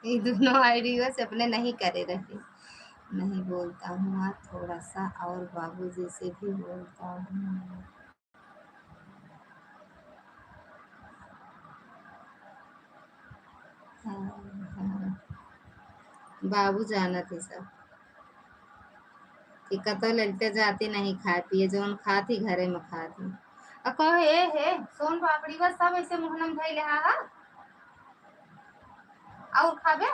ये दोनों आईडी बस अपने नहीं करे रहे। नहीं बोलता हूँ आज थोड़ा सा, और बाबूजी से भी बोलता हूँ। हाँ, बाबू जाना थे सब कि कतो लड़ते जाते नहीं खाए पिए, जो खाती घरे में खाती। कहो हे सोन पापड़ी बस सब ऐसे मुहनम धइले हा और खाबे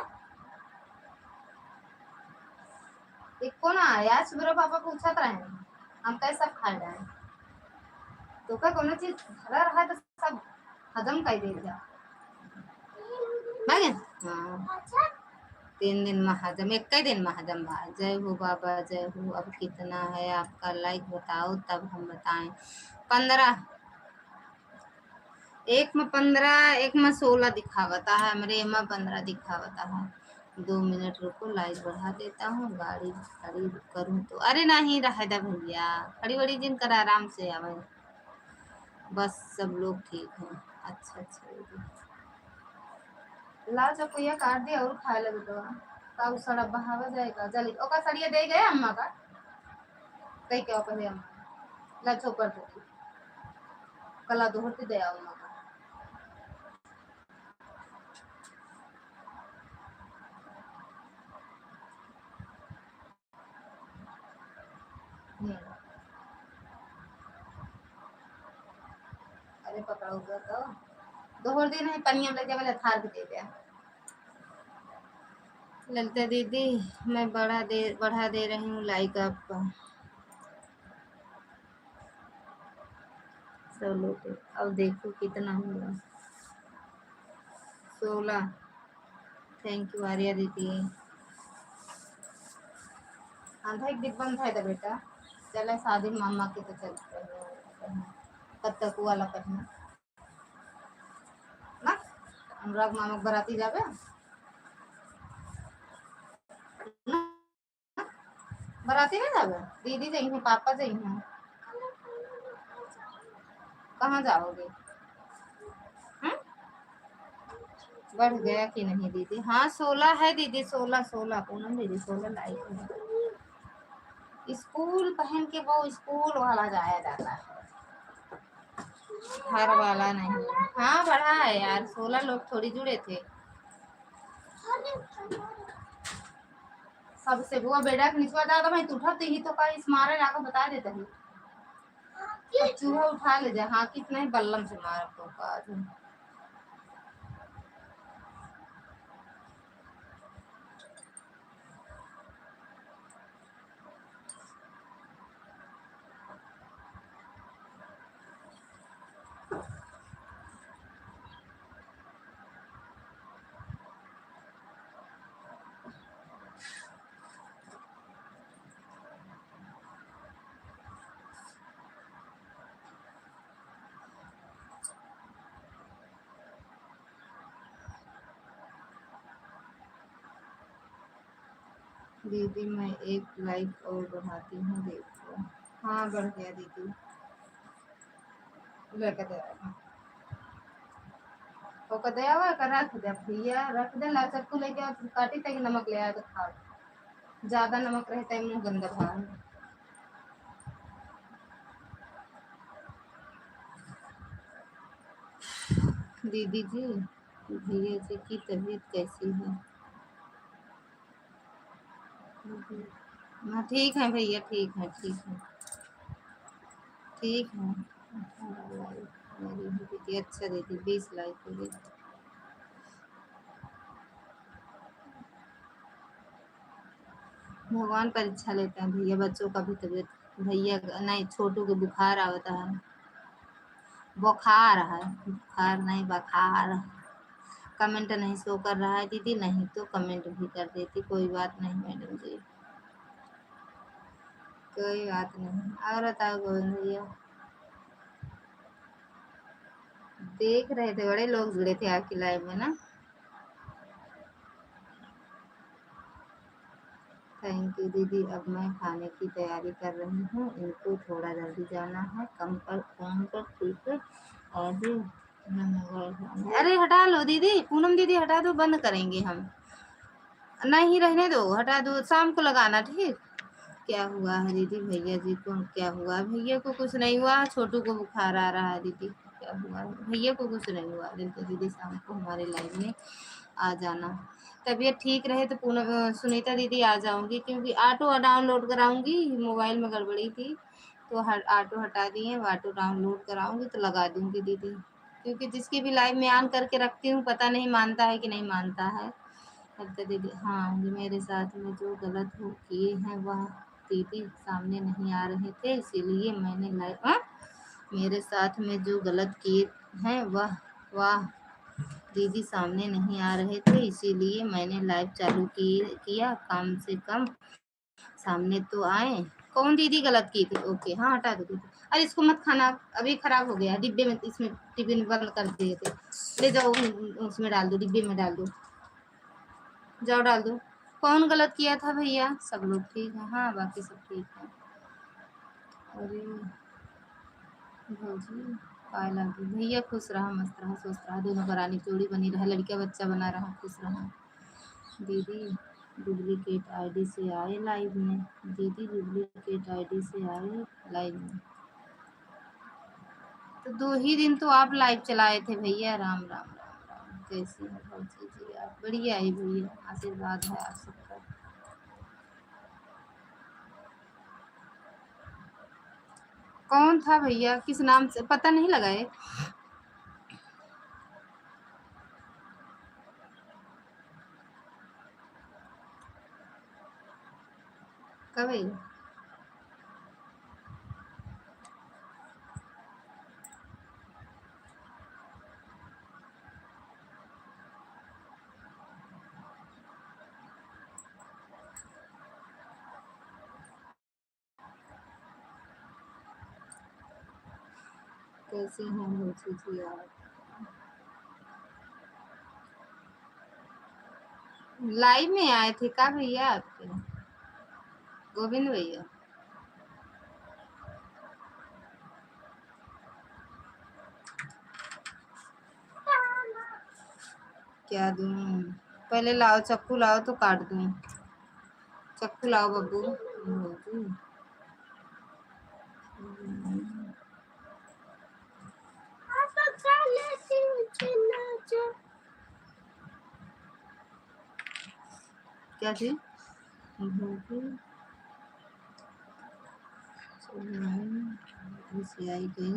एक कोना आया सुबह पापा पूछत रहे हम कह सब खा रहे हैं, तो का कोनो चीज खड़ा रहा तो सब हजम कर दे जा भागे। हाँ 3 दिन में हजम, एक ही दिन में हजम भा। जय हो बाबा जय हो। अब कितना है आपका लाइक बताओ तब हम बताएं। 15, एक में 15, एक में 16 दिखावता है, मेरे में 15 दिखावता है। 2 मिनट रुको, लाइट बढ़ा देता हूँ, गाड़ी खड़ी करूँ तो। अरे नहीं रह दा भैया, खड़ी बड़ी जिन कर आराम से आवे, बस सब लोग ठीक हैं। अच्छा अच्छा ला चकुया काट दिया और खा ले बेटा, तब सड़ा बहावा जाएगा जल्दी। ओका सड़िया दे गए अम्मा का कई क्या पहले अम्मा ला चोकर दो कला दोहरती दे अम्मा का। अरे पकड़ा हुआ तो दोहर दिन है पनिया में लगे वाला थार भी दे दिया। ललिता दीदी मैं बढ़ा दे रही हूँ लाइक आपका। चलो तो अब देखो कितना हुआ। 16। थैंक यू आर्या दीदी। आधा एक डिब्बा में था बेटा, चले शादी मामा की तो चलते कब तक वाला करना ना, अनुराग मामा बराती जावे ना? बराती नहीं जावे, दीदी जाइए पापा जाइए, कहाँ जाओगे? बढ़ गया कि नहीं दीदी? हाँ 16 है दीदी, 16 पूनम दीदी 16 लाइक है। स्कूल पहन के वो स्कूल वाला जाया जाता है, घर वाला नहीं। हाँ बढ़ा है यार, 16 लोग थोड़ी जुड़े थे। सबसे बुआ बेड़ा के निचवा जाता भाई, तू उठा ही तो का इस मारे लाकर बता देता ही, चूहा उठा ले जा। हाँ कितना ही बल्लम से मार तो का। दीदी मैं एक लाइक और बढ़ाती हूँ देखो। हाँ बढ़ गया दीदी, लेकर दे वो कदे आवा कर रख दे भैया, रख दे ला सबको लेके आ, काटी तक नमक ले आया तो खा। ज्यादा नमक रहता है मुंह गंदा भाव। दीदी जी भैया जी की तबीयत कैसी है? हाँ ठीक है भैया, ठीक है ठीक है ठीक है। मेरी भी दीदी अच्छा दीदी 20 लाइक हो गई। भगवान परीक्षा लेते हैं भैया, बच्चों का भी तबीयत भैया नहीं, छोटू के बुखार आता है, बुखार है, बुखार नहीं बुखार। कमेंट नहीं शो कर रहा है दीदी, नहीं तो कमेंट भी कर देती, कोई बात नहीं मैडम जी, कोई बात नहीं। और बताओ गोविंद भैया? देख रहे थे बड़े लोग जुड़े थे आपकी लाइव में ना। थैंक यू दीदी। अब मैं खाने की तैयारी कर रही हूँ, इनको थोड़ा जल्दी जाना है, कम पर फोन पर ठीक है। और भी मैं मोबाइल अरे हटा लो दीदी, पूनम दीदी हटा दो, बंद करेंगे हम। नहीं रहने दो, हटा दो, शाम को लगाना ठीक। क्या हुआ है दीदी? भैया जी को क्या हुआ? भैया को कुछ नहीं हुआ, छोटू को बुखार आ रहा है दीदी। क्या हुआ? भैया को कुछ नहीं हुआ। देखो दीदी शाम को हमारे लाइव में आ जाना, तबीयत ठीक रहे तो पूनम सुनीता दीदी आ जाऊंगी, क्योंकि ऑटो डाउनलोड कराऊंगी, मोबाइल में गड़बड़ी थी तो ऑटो हटा दिए, ऑटो डाउनलोड कराऊंगी तो लगा दूंगी दीदी। क्योंकि जिसकी भी लाइव में ऑन करके रखती हूँ, पता नहीं मानता है कि नहीं मानता है। अच्छा दीदी, हाँ मेरे साथ में जो गलत हो किए हैं वह दीदी सामने नहीं आ रहे थे, इसीलिए मैंने लाइव मेरे साथ में जो गलत किए हैं वह दीदी सामने नहीं आ रहे थे, इसीलिए मैंने लाइव चालू किया, कम से कम सामने तो आए। कौन दीदी गलत की थी? ओके हाँ हटा दो दीदी। अरे इसको मत खाना, अभी खराब हो गया डिब्बे में, इसमें टिफिन बंद कर दिए थे, ले जाओ उसमें डाल दो, डिब्बे में डाल दो, जाओ डाल दो। कौन गलत किया था भैया? सब लोग ठीक है, हाँ बाकी सब ठीक है। अरे भौजी पाए लगी, भैया खुश रहा, मस्त रहा, स्वस्थ रहा, दोनों का रानी जोड़ी बनी रहा, लड़का बच्चा बना रहा, खुश रहा। दीदी डुप्लीकेट आईडी से आए लाइव में, दीदी डुप्लीकेट आईडी से आए लाइव में। तो 2 ही दिन तो आप लाइव चलाए थे भैया। राम राम राम राम, कैसी है भौजी जी आप? बढ़िया है भैया, आशीर्वाद है आप सबका। कौन था भैया? किस नाम से? पता नहीं लगाए। कब है? कैसे हैं भौजी जी आप? लाइव में आए थे का भैया आपके? गोविंद भैया क्या दूं? पहले लाओ चाकू, लाओ तो काट दूं। चाकू लाओ बब्बू। भौजी क्या थी? भौजी से आई गई,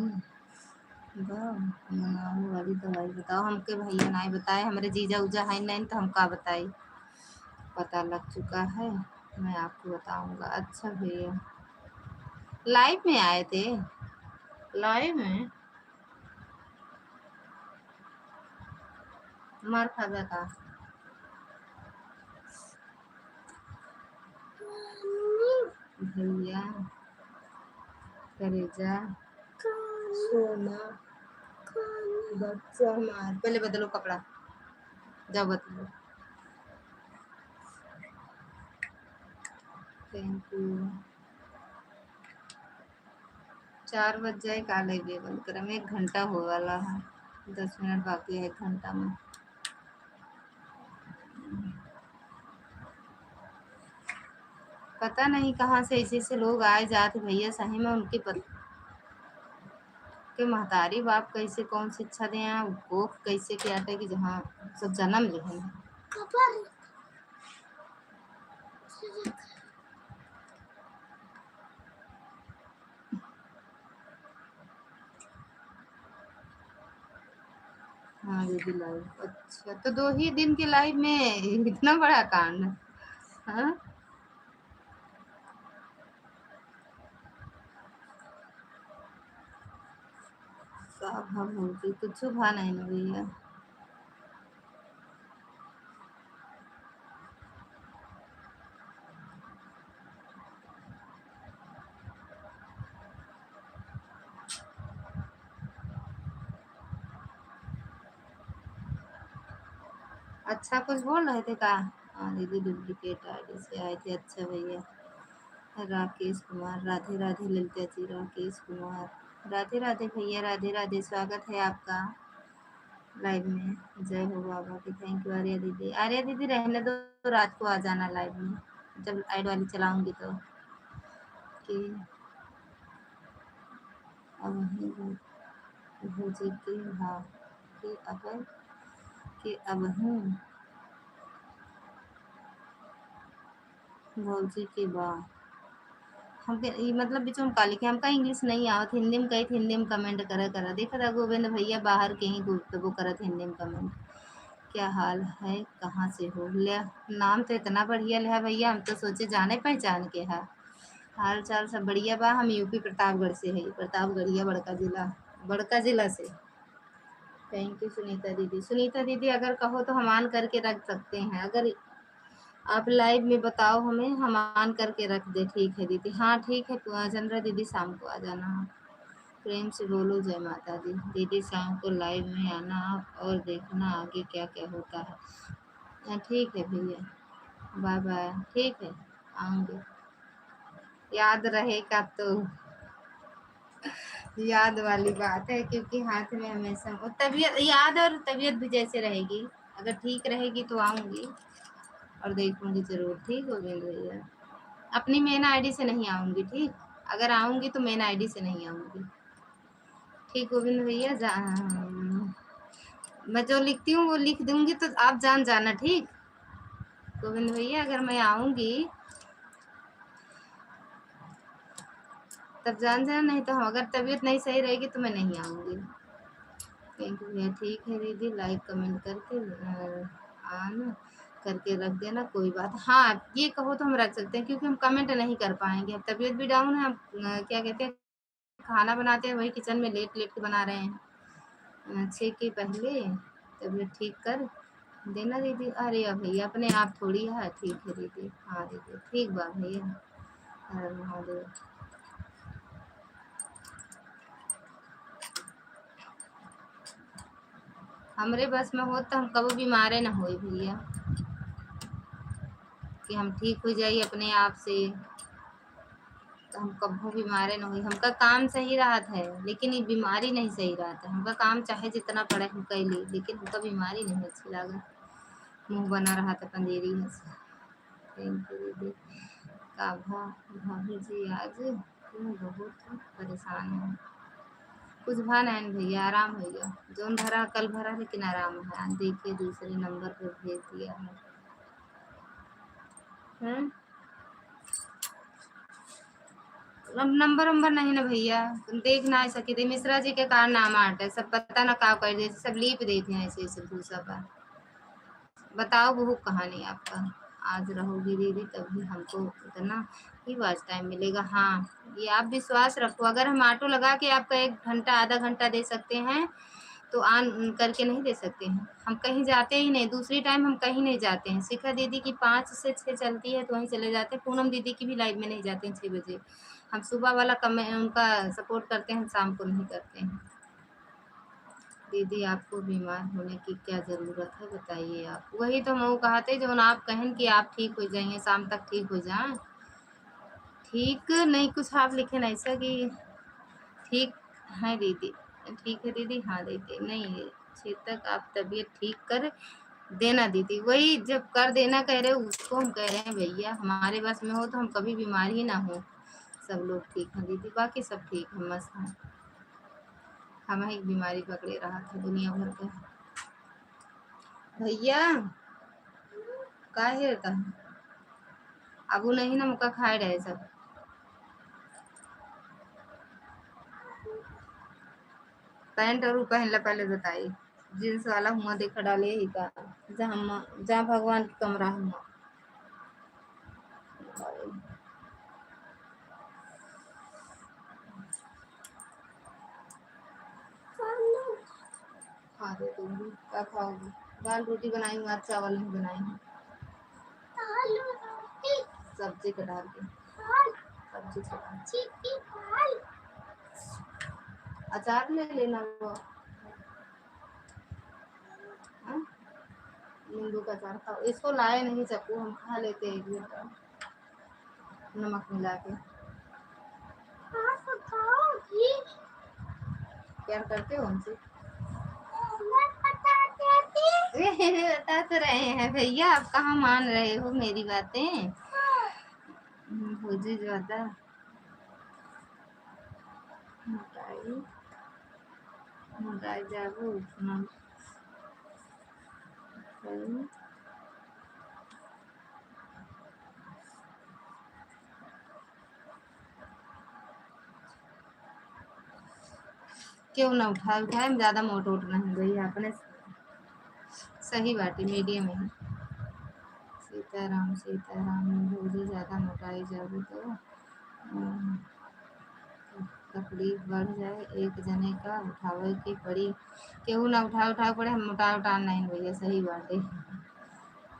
मंगाने वाली दवाई बताओ हमके भैया, नहीं बताए हमारे जीजा उजा है नहीं तो हम का बताई। पता लग चुका है, मैं आपको बताऊंगा। अच्छा भैया लाइव में आए थे? लाइव में मार खाजा का भैया करेजा सोना बच्चा मार। पहले बदलो कपड़ा, जाओ बदलो। Thank you. 4 बज जाए काले भी बंद कर, 1 घंटा हो वाला है, 10 मिनट बाकी है 1 घंटा में। पता नहीं कहाँ से ऐसे ऐसे लोग आए जाते भैया, सही में उनके के महतारी बाप कैसे कौन शिक्षा दें, वो कैसे क्या था कि जहाँ सब जन्म ले हैं। हाँ दीदी लाइव, अच्छा तो 2 ही दिन की लाइव में इतना बड़ा कांड। हाँ साहब हम होगी कुछ भा नहीं ना भैया। अच्छा कुछ बोल रहे थे का? हाँ दीदी, डुप्लीकेट आईडी से आए थे। अच्छा भैया। राकेश कुमार, राधे राधे ललिता जी। राकेश कुमार, राधे राधे भैया, राधे राधे, स्वागत है आपका लाइव में। जय हो बाबा की। थैंक यू आर्या दीदी। आर्या दीदी रहने दो, रात को आ जाना लाइव में जब आइड वाली चलाऊंगी तो। कि अब भूजी की हाँ कि अब हूँ भौजी के बा हमके ई मतलब बीच में काली के हमका इंग्लिश नहीं आवत। हिंदी में कही हिंदी में कमेंट करा देखा था गोविंद भैया बाहर के ही वो करत हिंदी में कमेंट। क्या हाल है, कहाँ से हो? ले नाम तो इतना बढ़िया है भैया, हम तो सोचे जाने पहचान के है। हाल चाल सब बढ़िया बा। हम यूपी प्रतापगढ़ से है, प्रतापगढ़िया बड़का जिला से। थैंक यू सुनीता दीदी। सुनीता दीदी अगर कहो तो हम ऑन करके रख सकते हैं। अगर आप लाइव में बताओ हमें, हम ऑन करके रख दे। ठीक है दीदी। हाँ ठीक है चंद्रा दीदी, शाम को आ जाना। प्रेम से बोलो जय माता दी। दीदी शाम को लाइव में आना और देखना आगे क्या क्या होता है। ठीक है भैया, बाय बाय। ठीक है, आऊँगी। याद रहेगा तो याद वाली बात है, क्योंकि हाथ में हमेशा और तबीयत याद और तबीयत भी जैसे रहेगी। अगर ठीक रहेगी तो आऊँगी और देखूँगी ज़रूर। ठीक हो गई भैया। अपनी मेन आईडी से नहीं आऊँगी। ठीक, अगर आऊँगी तो मेन आईडी से नहीं आऊँगी। ठीक गोविंद भैया। मैं जो लिखती हूँ वो लिख दूँगी तो आप जान जाना। ठीक गोविंद भैया, अगर मैं आऊँगी तब जान जाना, नहीं तो हम अगर तबीयत नहीं सही रहेगी तो मैं नहीं आऊँगी। थैंक यू भैया। ठीक है दीदी, लाइक कमेंट करके ऑन करके रख देना, कोई बात। हाँ ये कहो तो हम रख सकते हैं, क्योंकि हम कमेंट नहीं कर पाएंगे। अब तबीयत भी डाउन है। हम क्या कहते हैं, खाना बनाते हैं वही किचन में लेट लेट के बना रहे हैं। 6 के पहले तबीयत ठीक कर देना दीदी। अरे भैया अपने आप थोड़ी है। ठीक है दीदी। हाँ दीदी ठीक बा भैया। हर महादेव। हमरे बस में हो तो हम कभी बीमारे ना होए भैया, कि हम ठीक हो जाइए अपने आप से। तो हम कभी बीमारे ना हुई। हमका काम सही रहत है, लेकिन ये बीमारी नहीं सही रहता है। हमका काम चाहे जितना पड़े हम कर ली, लेकिन हमका बीमारी नहीं अच्छी लागत। मुंह बना रहा था पंदेरी है। थैंक यू दीदी। काभा भाभी जी आज क्यों बहुत परेशान है? कुछ भा नहीं भैया, आराम भैया। जोन भरा कल भरा, लेकिन आराम है। देखिए दूसरे नंबर पर भेज दिया है। अब नंबर वंबर नहीं ना भैया, तुम देख ना सके थे। मिश्रा जी के कारण नाम आट है सब, पता ना का कर देते, सब लीप देते हैं ऐसे ऐसे भूसा पर। बताओ बहू कहानी आपका। आज रहोगी दीदी तभी हमको इतना ही वाच टाइम मिलेगा। हाँ ये आप विश्वास रखो, अगर हम ऑटो लगा के आपका 1 घंटा आधा घंटा दे सकते हैं तो ऑन करके नहीं दे सकते हैं। हम कहीं जाते ही नहीं, दूसरी टाइम हम कहीं नहीं जाते हैं। शिखा दीदी की 5 से 6 चलती है तो वहीं चले जाते हैं। पूनम दीदी की भी लाइव में नहीं जाते हैं 6 बजे। हम सुबह वाला उनका सपोर्ट करते हैं, शाम को नहीं करते हैं। दीदी आपको बीमार होने की क्या ज़रूरत है बताइए आप। वही तो मैं कहते जो आप कहें कि आप ठीक हो जाएंगे, शाम तक ठीक हो जाए। ठीक नहीं कुछ आप लिखे ना ऐसा कि ठीक है दीदी। ठीक है दीदी। हाँ दीदी नहीं 6 तक आप तबीयत ठीक कर देना दीदी। वही जब कर देना कह रहे हो उसको हम कह रहे हैं भैया, हमारे बस में हो तो हम कभी बीमार ही ना हो। सब लोग ठीक हैं दीदी, बाकी सब ठीक है, मस्त हैं। हमें एक बीमारी पकड़े रहा था दुनिया भर का। भैया काहे रहता अब वो नहीं ना मुका खाए रहे सब। पैंट और पहन ला पहले बताइए। जींस वाला हुआ देखा डाले ही का, जहाँ भगवान की कमरा हुआ। खा दे दूंगी, क्या खाओगी? दाल रोटी बनाई हूँ आज, चावल नहीं बनाई हूँ। सब्जी का डाल के सब्जी का अचार ले लेना वो। हाँ? नींबू का अचार खाओ। इसको लाए नहीं चक्कू, हम खा लेते एक भी नमक मिला के। प्यार करते हो हमसे? बता तो रहे हैं भैया, आप कहाँ मान रहे हो मेरी बातें। भोजी ज्यादा मोटाई मोटाई जाबो उतना क्यों ना उठाए उठाए, ज्यादा मोट उठ नहीं भैया, अपने सही बात है, मीडियम है। सीताराम सीताराम, भोजी ज्यादा मोटाई जाबो तो तकलीफ बढ़ जाए, एक जने का उठावे की पड़ी। केहू ना उठाए पड़े, हम मोटा नहीं भैया, सही बात है।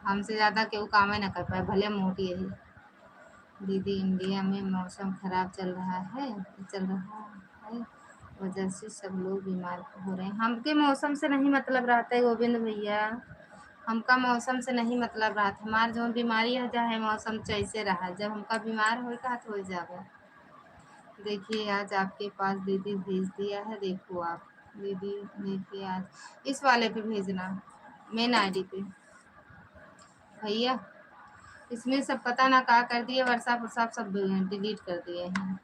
हमसे ज्यादा केहू काम ना कर पाए, भले मोटी है। दीदी इंडिया में मौसम खराब चल रहा है, वजह से सब लोग बीमार हो रहे हैं। हमके मौसम से नहीं मतलब रहता है गोविंद भैया, हमका मौसम से नहीं मतलब रहा। हमार जो बीमारी है चाहे मौसम जैसे रहा, जब हमका बीमार होगा तो हो जाएगा। देखिए आज आपके पास दीदी भेज दिया है, देखो आप दीदी, देखिए आज इस वाले पे भेजना, मेन आईडी पे भैया। इसमें सब पता ना क्या कर दिए, व्हाट्सएप सब डिलीट कर दिए हैं।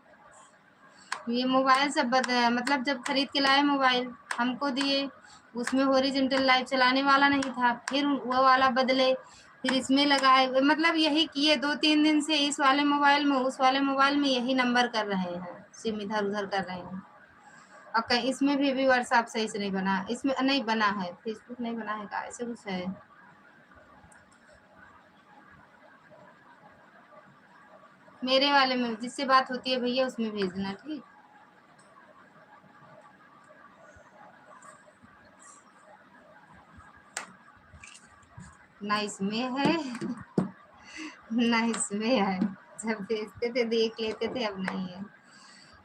ये मोबाइल सब मतलब जब खरीद के लाए मोबाइल हमको दिए, उसमें हॉरिजॉन्टल लाइव चलाने वाला नहीं था, फिर वो वाला बदले, फिर इसमें लगाए, मतलब यही किए 2-3 दिन से इस वाले मोबाइल में उस वाले मोबाइल में यही नंबर कर रहे हैं, सिम इधर उधर कर रहे हैं। और कहीं इसमें भी व्हाट्सएप सही से नहीं बना, इसमें नहीं बना है, फेसबुक नहीं बना है, का ऐसे कुछ है। मेरे वाले में जिससे बात होती है भैया उसमें भेजना, ठीक। ना इसमें है ना इसमें है, जब भेजते थे देख लेते थे, अब नहीं है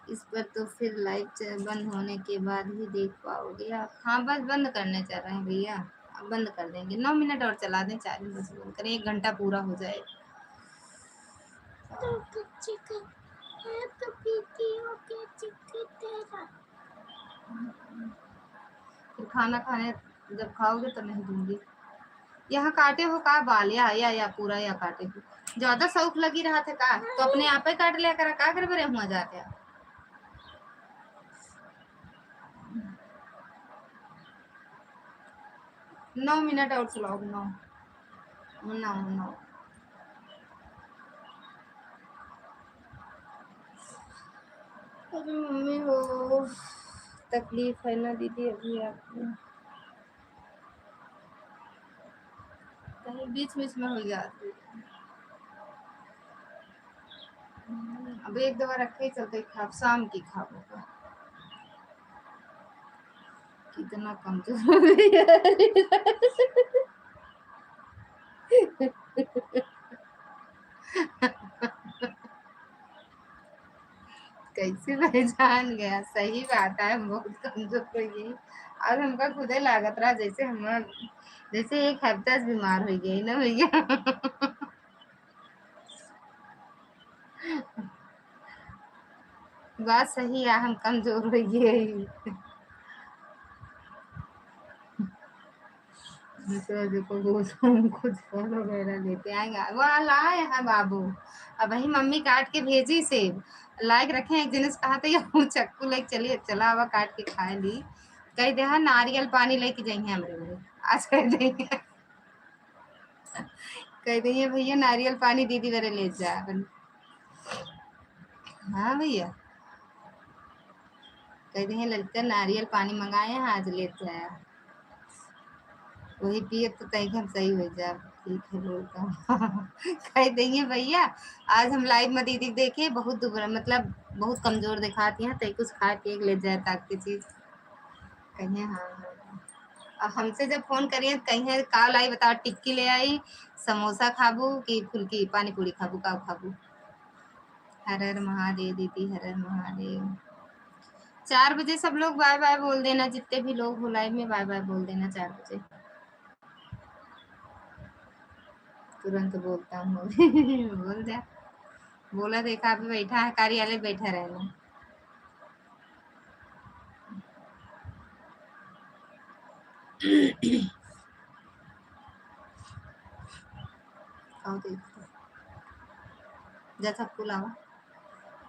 इस पर। तो फिर लाइव बंद होने के बाद ही देख पाओगे आप। हाँ बस बंद करने चल रहे हैं भैया, अब बंद कर देंगे, 9 मिनट और चला दें, 40 बस बंद करें, 1 घंटा पूरा हो जाए। फिर खाना खाने जब खाओगे तो नहीं दूंगी। यहाँ काटे हो का बाल, या पूरा या काटे हो, ज्यादा शौक लगी रहा था का तो अपने आप ही काट लिया करा, का कर बरे हुआ जाते। 9 मिनट और चलाओ, 9 अरे मम्मी हो, तकलीफ है ना दीदी अभी आपको, कहीं बीच बीच में हो जाती है। अब एक दवा रखे चलते खाओ, शाम की खाओ, कितना कमजोर हो गई है। कैसे पहचान गया, सही बात है, हम बहुत कमजोर हो गई। और हमका खुदे लागत रहा जैसे हम जैसे एक हफ्ता से बीमार हो गई ना भैया। बात सही है, हम कमजोर हो गए। दूसरा देखो कुछ फल वगैरह लेते आएंगे, वहाँ लाए हैं बाबू, अब वही मम्मी काट के भेजी सेब, लायक रखे एक जिनिस कहा था, या चक्कू लेके चलिए, चला हुआ काट के खा ली। कह दे हाँ नारियल पानी लेके जाइए हमरे घरे, आज कह देंगे, कह देंगे भैया नारियल पानी दीदी मेरे ले जा। हाँ भैया, कह देंगे लड़का नारियल पानी मंगाए हैं आज ले जाया, वही पिए तो कहीं हम सही हो जाए। ठीक है बोलता कह देंगे भैया आज हम लाइव में दीदी देखे बहुत दुबला, मतलब बहुत कमजोर दिखाती हैं, तो कुछ खा के ले जाए ताकि की चीज। कहिए हाँ हाँ। अब हमसे जब फोन करिए कहीं का लाई बताओ, टिक्की ले आई, समोसा खाबू कि फुल्की पानी पूरी खाबू, का खाबू। हर हर महादेव दीदी, हर हर महादेव। 4 बजे सब लोग बाय बाय बोल देना, जितने भी लोग हो लाइव में बाय बाय बोल देना 4 बजे। तुरंत बोलता हूँ। बोल जा, बोला देखा अभी बैठा है कार्यालय, बैठा रहना। आओ देखो जैसा फूल आओ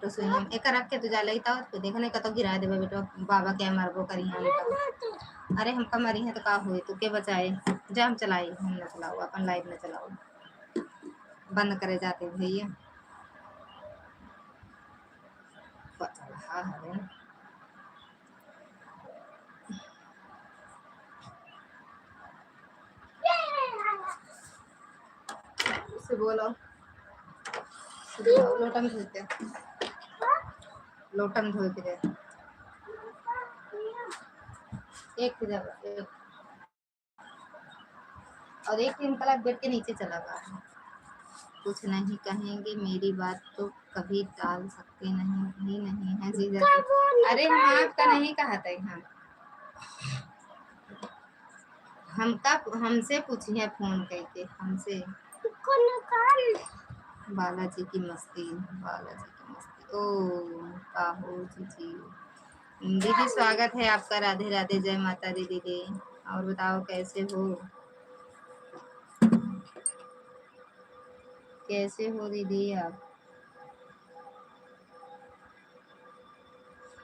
रसोई में एक रख के तुझा लईता तो देखने का तो गिरा देबे बेटा, बाबा क्या मारबो करी हम का। अरे हमका मरी है तो का हुए तू के बचाए। जा हम चलाई, हम ना चलाओ, अपन लाइट ना चलाओ, बंद करे जाते भैया। पता रहा है से बोलो, लोटम धोते, लोटम धो के दे एक जगह एक, और एक दिन कल बेड के नीचे चला गया। कुछ नहीं कहेंगे, मेरी बात तो कभी टाल सकते नहीं ही नहीं है जीजा जी। अरे हम आपका नहीं कहा था, हाँ हमका हमसे पूछिए फोन करके हमसे। बालाजी की मस्ती, बालाजी की मस्ती। ओ काहो जी दीदी, स्वागत है आपका। राधे राधे, जय माता दी दीदी। और बताओ कैसे हो, कैसे हो दीदी आप?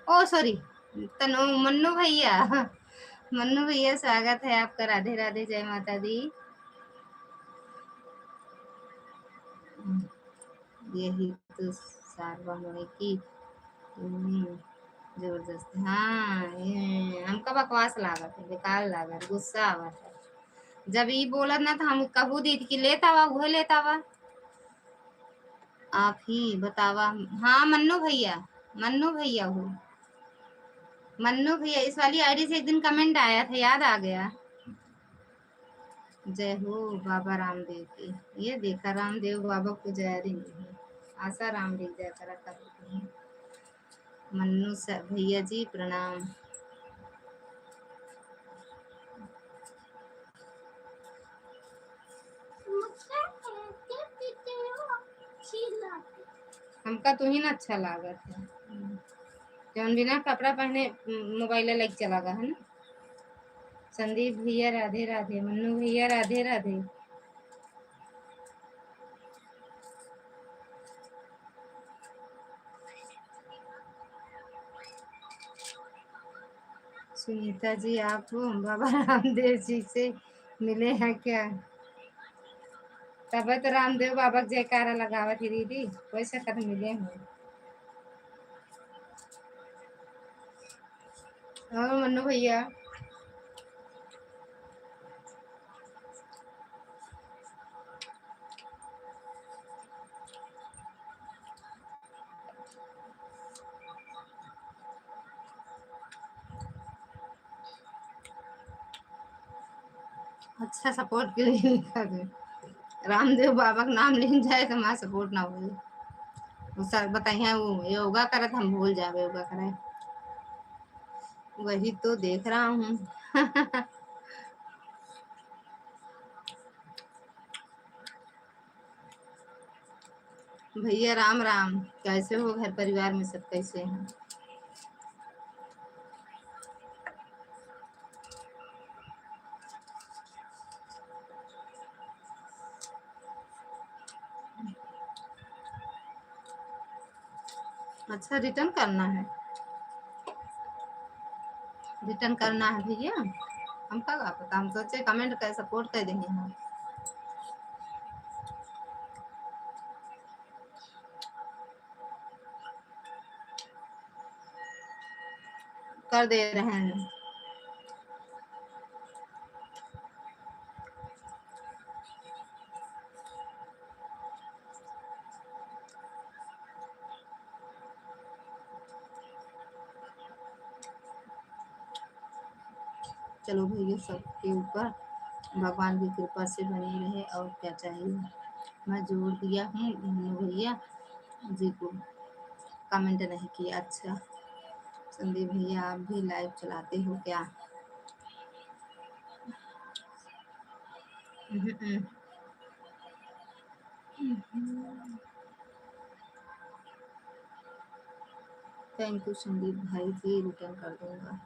ओ सॉरी, तनु मन्नू भैया, मन्नू भैया स्वागत है आपका। राधे राधे, जय माता दी। यही तो सार्वमय की जबरदस्त। हाँ ये हमका बकवास लागत है, बेकार लागत, गुस्सा आवत है जब ई बोलत ना तो हम कहू दीदी की लेता वा वो लेता वा। आप ही बतावा। हाँ मन्नू भैया, मन्नू भैया हो, मन्नू भैया इस वाली आईडी से एक दिन कमेंट आया था, याद आ गया। जय हो बाबा रामदेव की। ये देखा रामदेव बाबा पुजारी नहीं है, आशा रामदेव जय करा करते हैं। मन्नू भैया जी प्रणाम। हमका तो ही ना अच्छा लागत है जौन बिना कपड़ा पहने मोबाइल लाइक चला गया है ना। संदीप भैया राधे राधे, मन्नू भैया राधे राधे। सुनीता जी आप बाबा रामदेव जी से मिले हैं क्या? तब तो रामदेव बाबा के जयकारा लगावा थी दीदी, वैसे कद मिले हैं। और मन्नू भैया अच्छा सपोर्ट के लिए लिखा गया। रामदेव बाबा का नाम लिख जाए तो हमारा सपोर्ट ना हो। सर बताइए वो योगा करत हम भूल जावे, योगा करे वही तो देख रहा हूँ। भैया राम राम, कैसे हो, घर परिवार में सब कैसे हैं? अच्छा रिटर्न करना है, रिटर्न करना है भैया। हमका का पता, हम सोचे कमेंट कर सपोर्ट कर देंगे हम। कर दे रहे हैं। चलो भैया सबके ऊपर भगवान की कृपा से बनी रहे, और क्या चाहिए। मैं जोड़ दिया हूँ भैया जी को, कमेंट नहीं किया। अच्छा संदीप भैया आप भी लाइव चलाते हो क्या? थैंक यू संदीप भाई जी, रिटर्न कर दूंगा।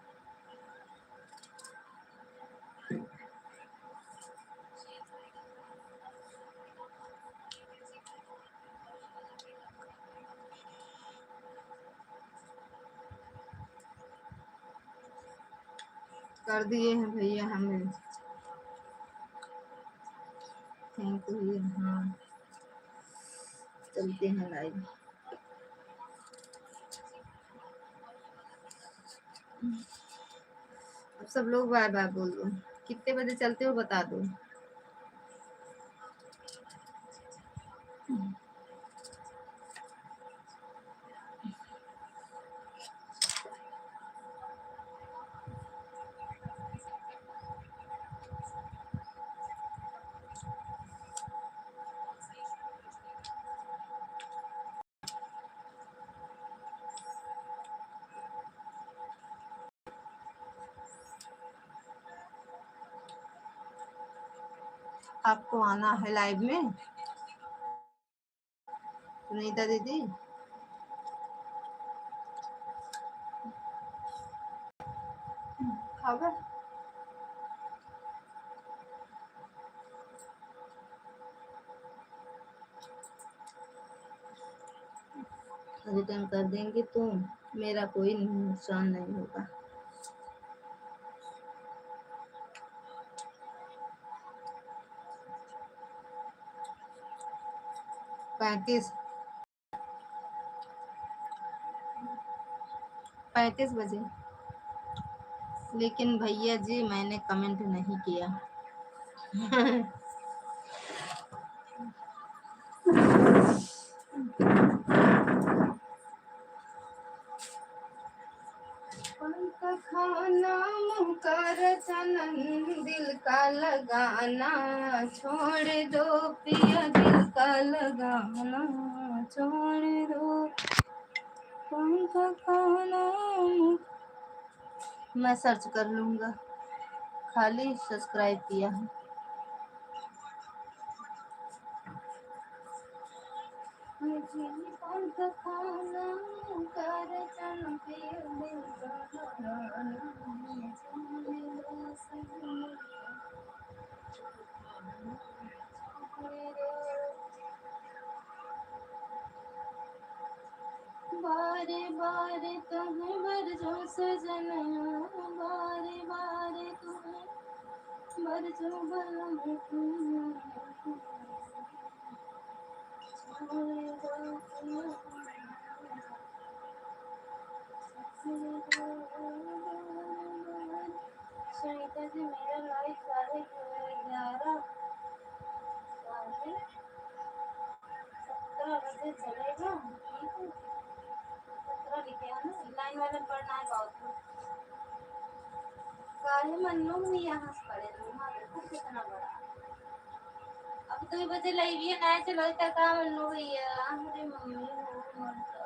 कर दिए हैं भैया हमें, थैंक यू भैया। हाँ चलते हैं लाइव। अब सब लोग बाय बाय बोल दो, कितने बजे चलते हो बता दो। आपको आना है लाइव में सुनीता दीदी? खबर रिटर्न कर देंगे तो मेरा कोई नुकसान नहीं होगा। पैंतीस 35 बजे। लेकिन भैया जी मैंने कमेंट नहीं किया। पंख खाना मुकर चनन दिल का लगाना, छोड़ दो पिया दिल का लगाना, छोड़ दो पंख खाना। मैं सर्च कर लूंगा, खाली सब्सक्राइब किया है। पंख खाना मुकर चनन दिल का लगाना, छोड़ दो सजना, बारे बारे तुम्हें बरसों सजना, बारे बारे तुम्हें बरसों बलम सरिता जी मेरा लाइफ 11:30 17 बजे चलेगा। ठीक है 17 लिखे है ना, लाइन वाले पढ़ना है बहुत। काहे मन्नू में यहाँ से पढ़े रूमा देखो कितना बड़ा। अब 2 बजे लाइव ये ना चलो तक का मन्नू भैया हमारी मम्मी हो मरता।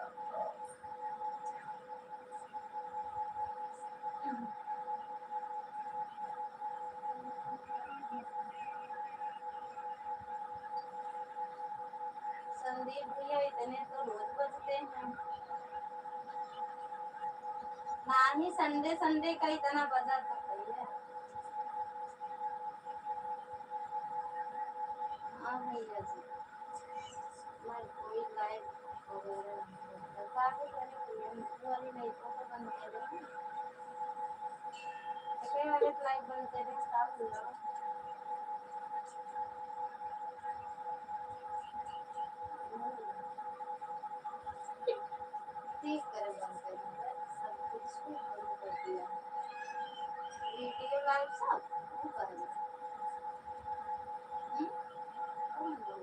संदीप भैया इतने तो रोज बजते हैं। नानी संडे संडे का इतना बजा तो भैया। हाँ भैया जी मैं कोई लाइव वगैरह काफी सारे भैया वाली लाइटों को बंद कर दें, कई वाले लाइव बंद कर दें स्टाफ हुआ ठीक करे बंद कर दिया, सब कुछ बंद कर दिया। वीडियो लाइव सब वो कर दिया। कौन लोग?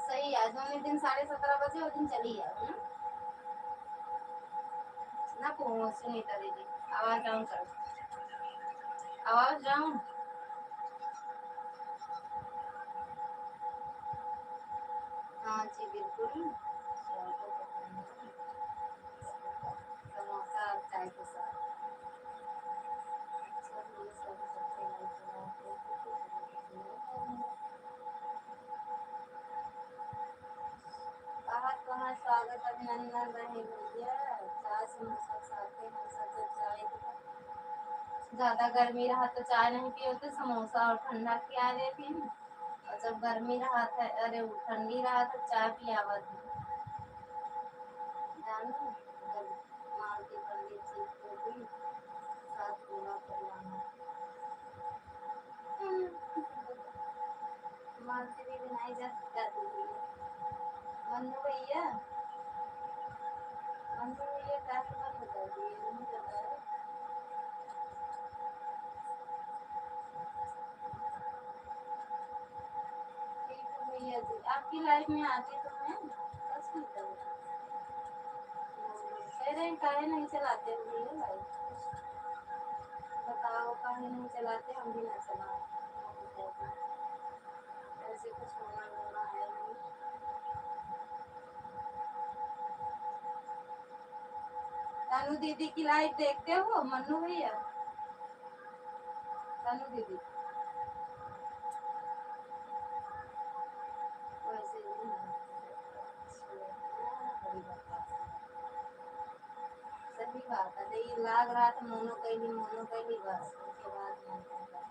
सही है जो दिन 17:30 बजे वो दिन चली है ना पहुंच सुनीता दीदी। आवाज डाउन करो, आवाज डाउन। हाँ जी बिल्कुल। नंदन रहे भैया, चाय समोसा खाते हैं सब। चाय ज्यादा गर्मी रहा तो चाय नहीं पियो तो समोसा और ठंडा खिला देती हूँ, और जब गर्मी रहा था, अरे ठंडी रहा तो चाय पियावा थी। जानो मालती पंडित जी को भी साथ पूरा करवाना। मालती भी बनाई जाती है। मन्नू भैया, मन्नू भैया कैसे बंद कर दिए, नहीं बता रहे। ठीक है भैया जी, आपकी लाइफ में आते तो हैं 10 मिनट। कह रहे हैं काहे नहीं चलाते हो भैया लाइफ, बताओ काहे नहीं चलाते, हम भी ना चलाओ। ऐसे कुछ होना होना है नहीं। तनु दीदी की लाइव देखते हो मन्नू भैया? तनु दीदी वैसे ही है। बड़ी बकवास है। सही बात है, ये लाग रहा था मोनो कैली बस उसके बाद मन करता था।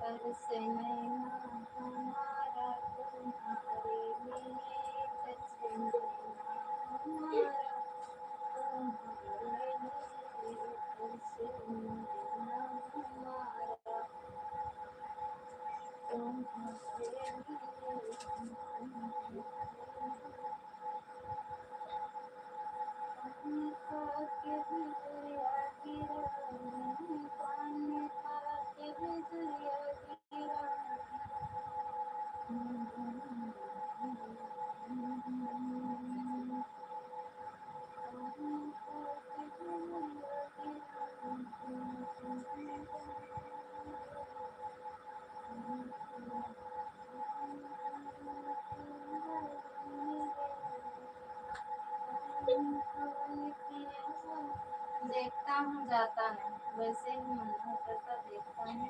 पर से नैना हमारा तुम्हारे लिए, पर से नैना हमारा तुम्हारे लिए, पर से नैना हमारा तुम्हारे लिए। पानी खा के बिजलिया गिरा, पानी खा के बिजलिया गिरा। देखता हूँ जाता नहीं, वैसे ही मन नहीं करता, देखता हूँ।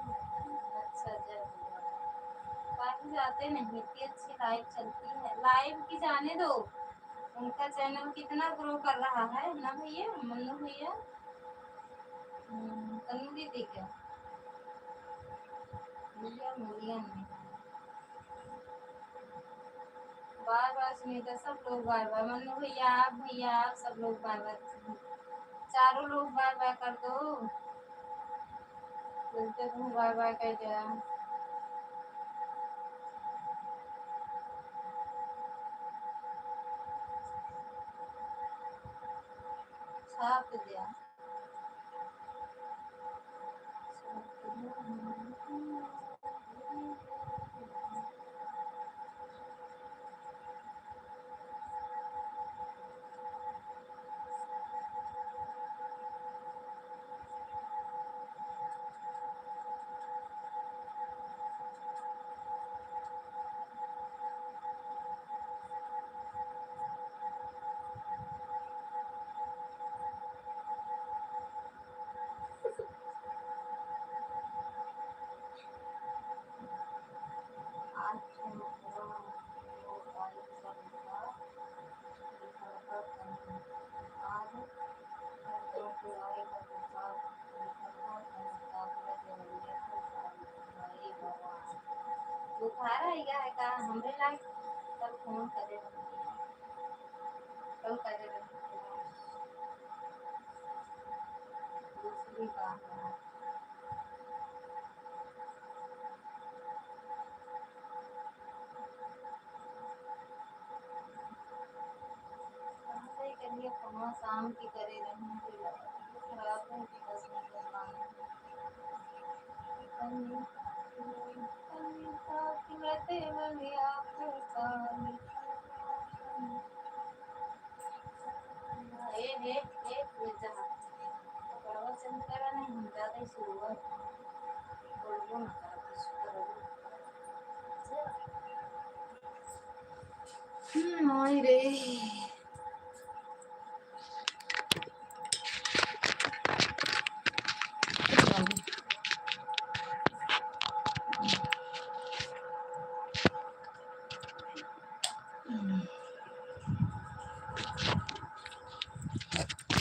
अच्छा जय भगवान। काफी जाते नहीं, इतनी अच्छी लाइव चलती है, लाइव की जाने दो। उनका चैनल कितना ग्रो कर रहा है ना भैया, मन्नू भैया। तनु दीदी क्या भैया मिलियन में। बार बार सुनीता, सब लोग बार बार, मन्नू भैया आप सब लोग बार बार, चारों लोग बार बार कर दो। बोलते तुम बार बार कर दिया। छाप दिया। बुखार है क्या है का हमरे लायक, कल फोन करे, कल करे दूसरी बात है। करिए कमा शाम की करे रही खराब है कि 10 मिनट मांगे। रहते वाले आपको काली। ए जहाँ पकड़वा चंद करा नहीं, हम ज्यादा ही शुरुआत बोलबो ना करा कुछ करो। आई रे।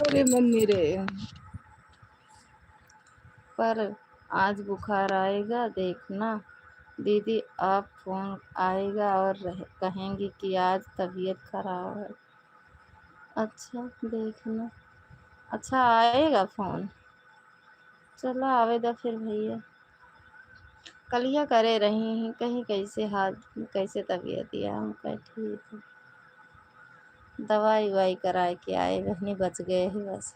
अरे मम्मी रे, पर आज बुखार आएगा देखना दीदी, आप फोन आएगा और कहेंगी कि आज तबीयत खराब है। अच्छा देखना। अच्छा आएगा फोन, चलो आवेगा फिर भैया। कलिया करे रही हैं कहीं कैसे हाथ कैसे तबीयत या हम कहे ठीक है, दवाई वाई कराए के आए बहनी, बच गए ही बस।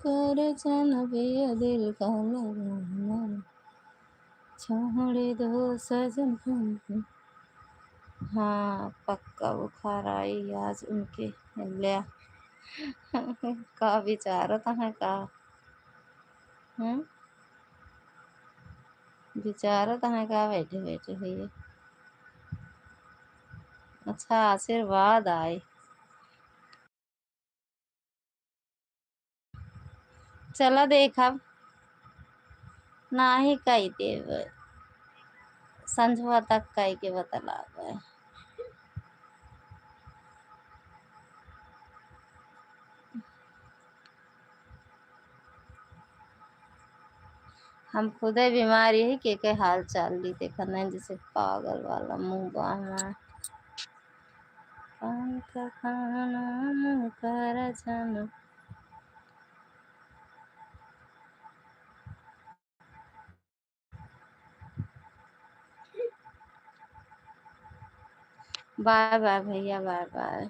कर भैया दिल का लगाना, छोड़ दो सजन। हाँ पक्का बुखार आई आज उनके लिया। का विचारत है का? विचारत है का बैठे बैठे भैया? अच्छा आशीर्वाद आए। चला देखा ना ही कई देव, संझवा तक कई के बतला गए। हम खुद ही बीमारी है के हाल चाल ली देखा नहीं, जैसे पागल वाला मुंह बाहना। का खाना कर जाना। बाय बाय भैया, बाय बाय।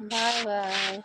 Bye bye.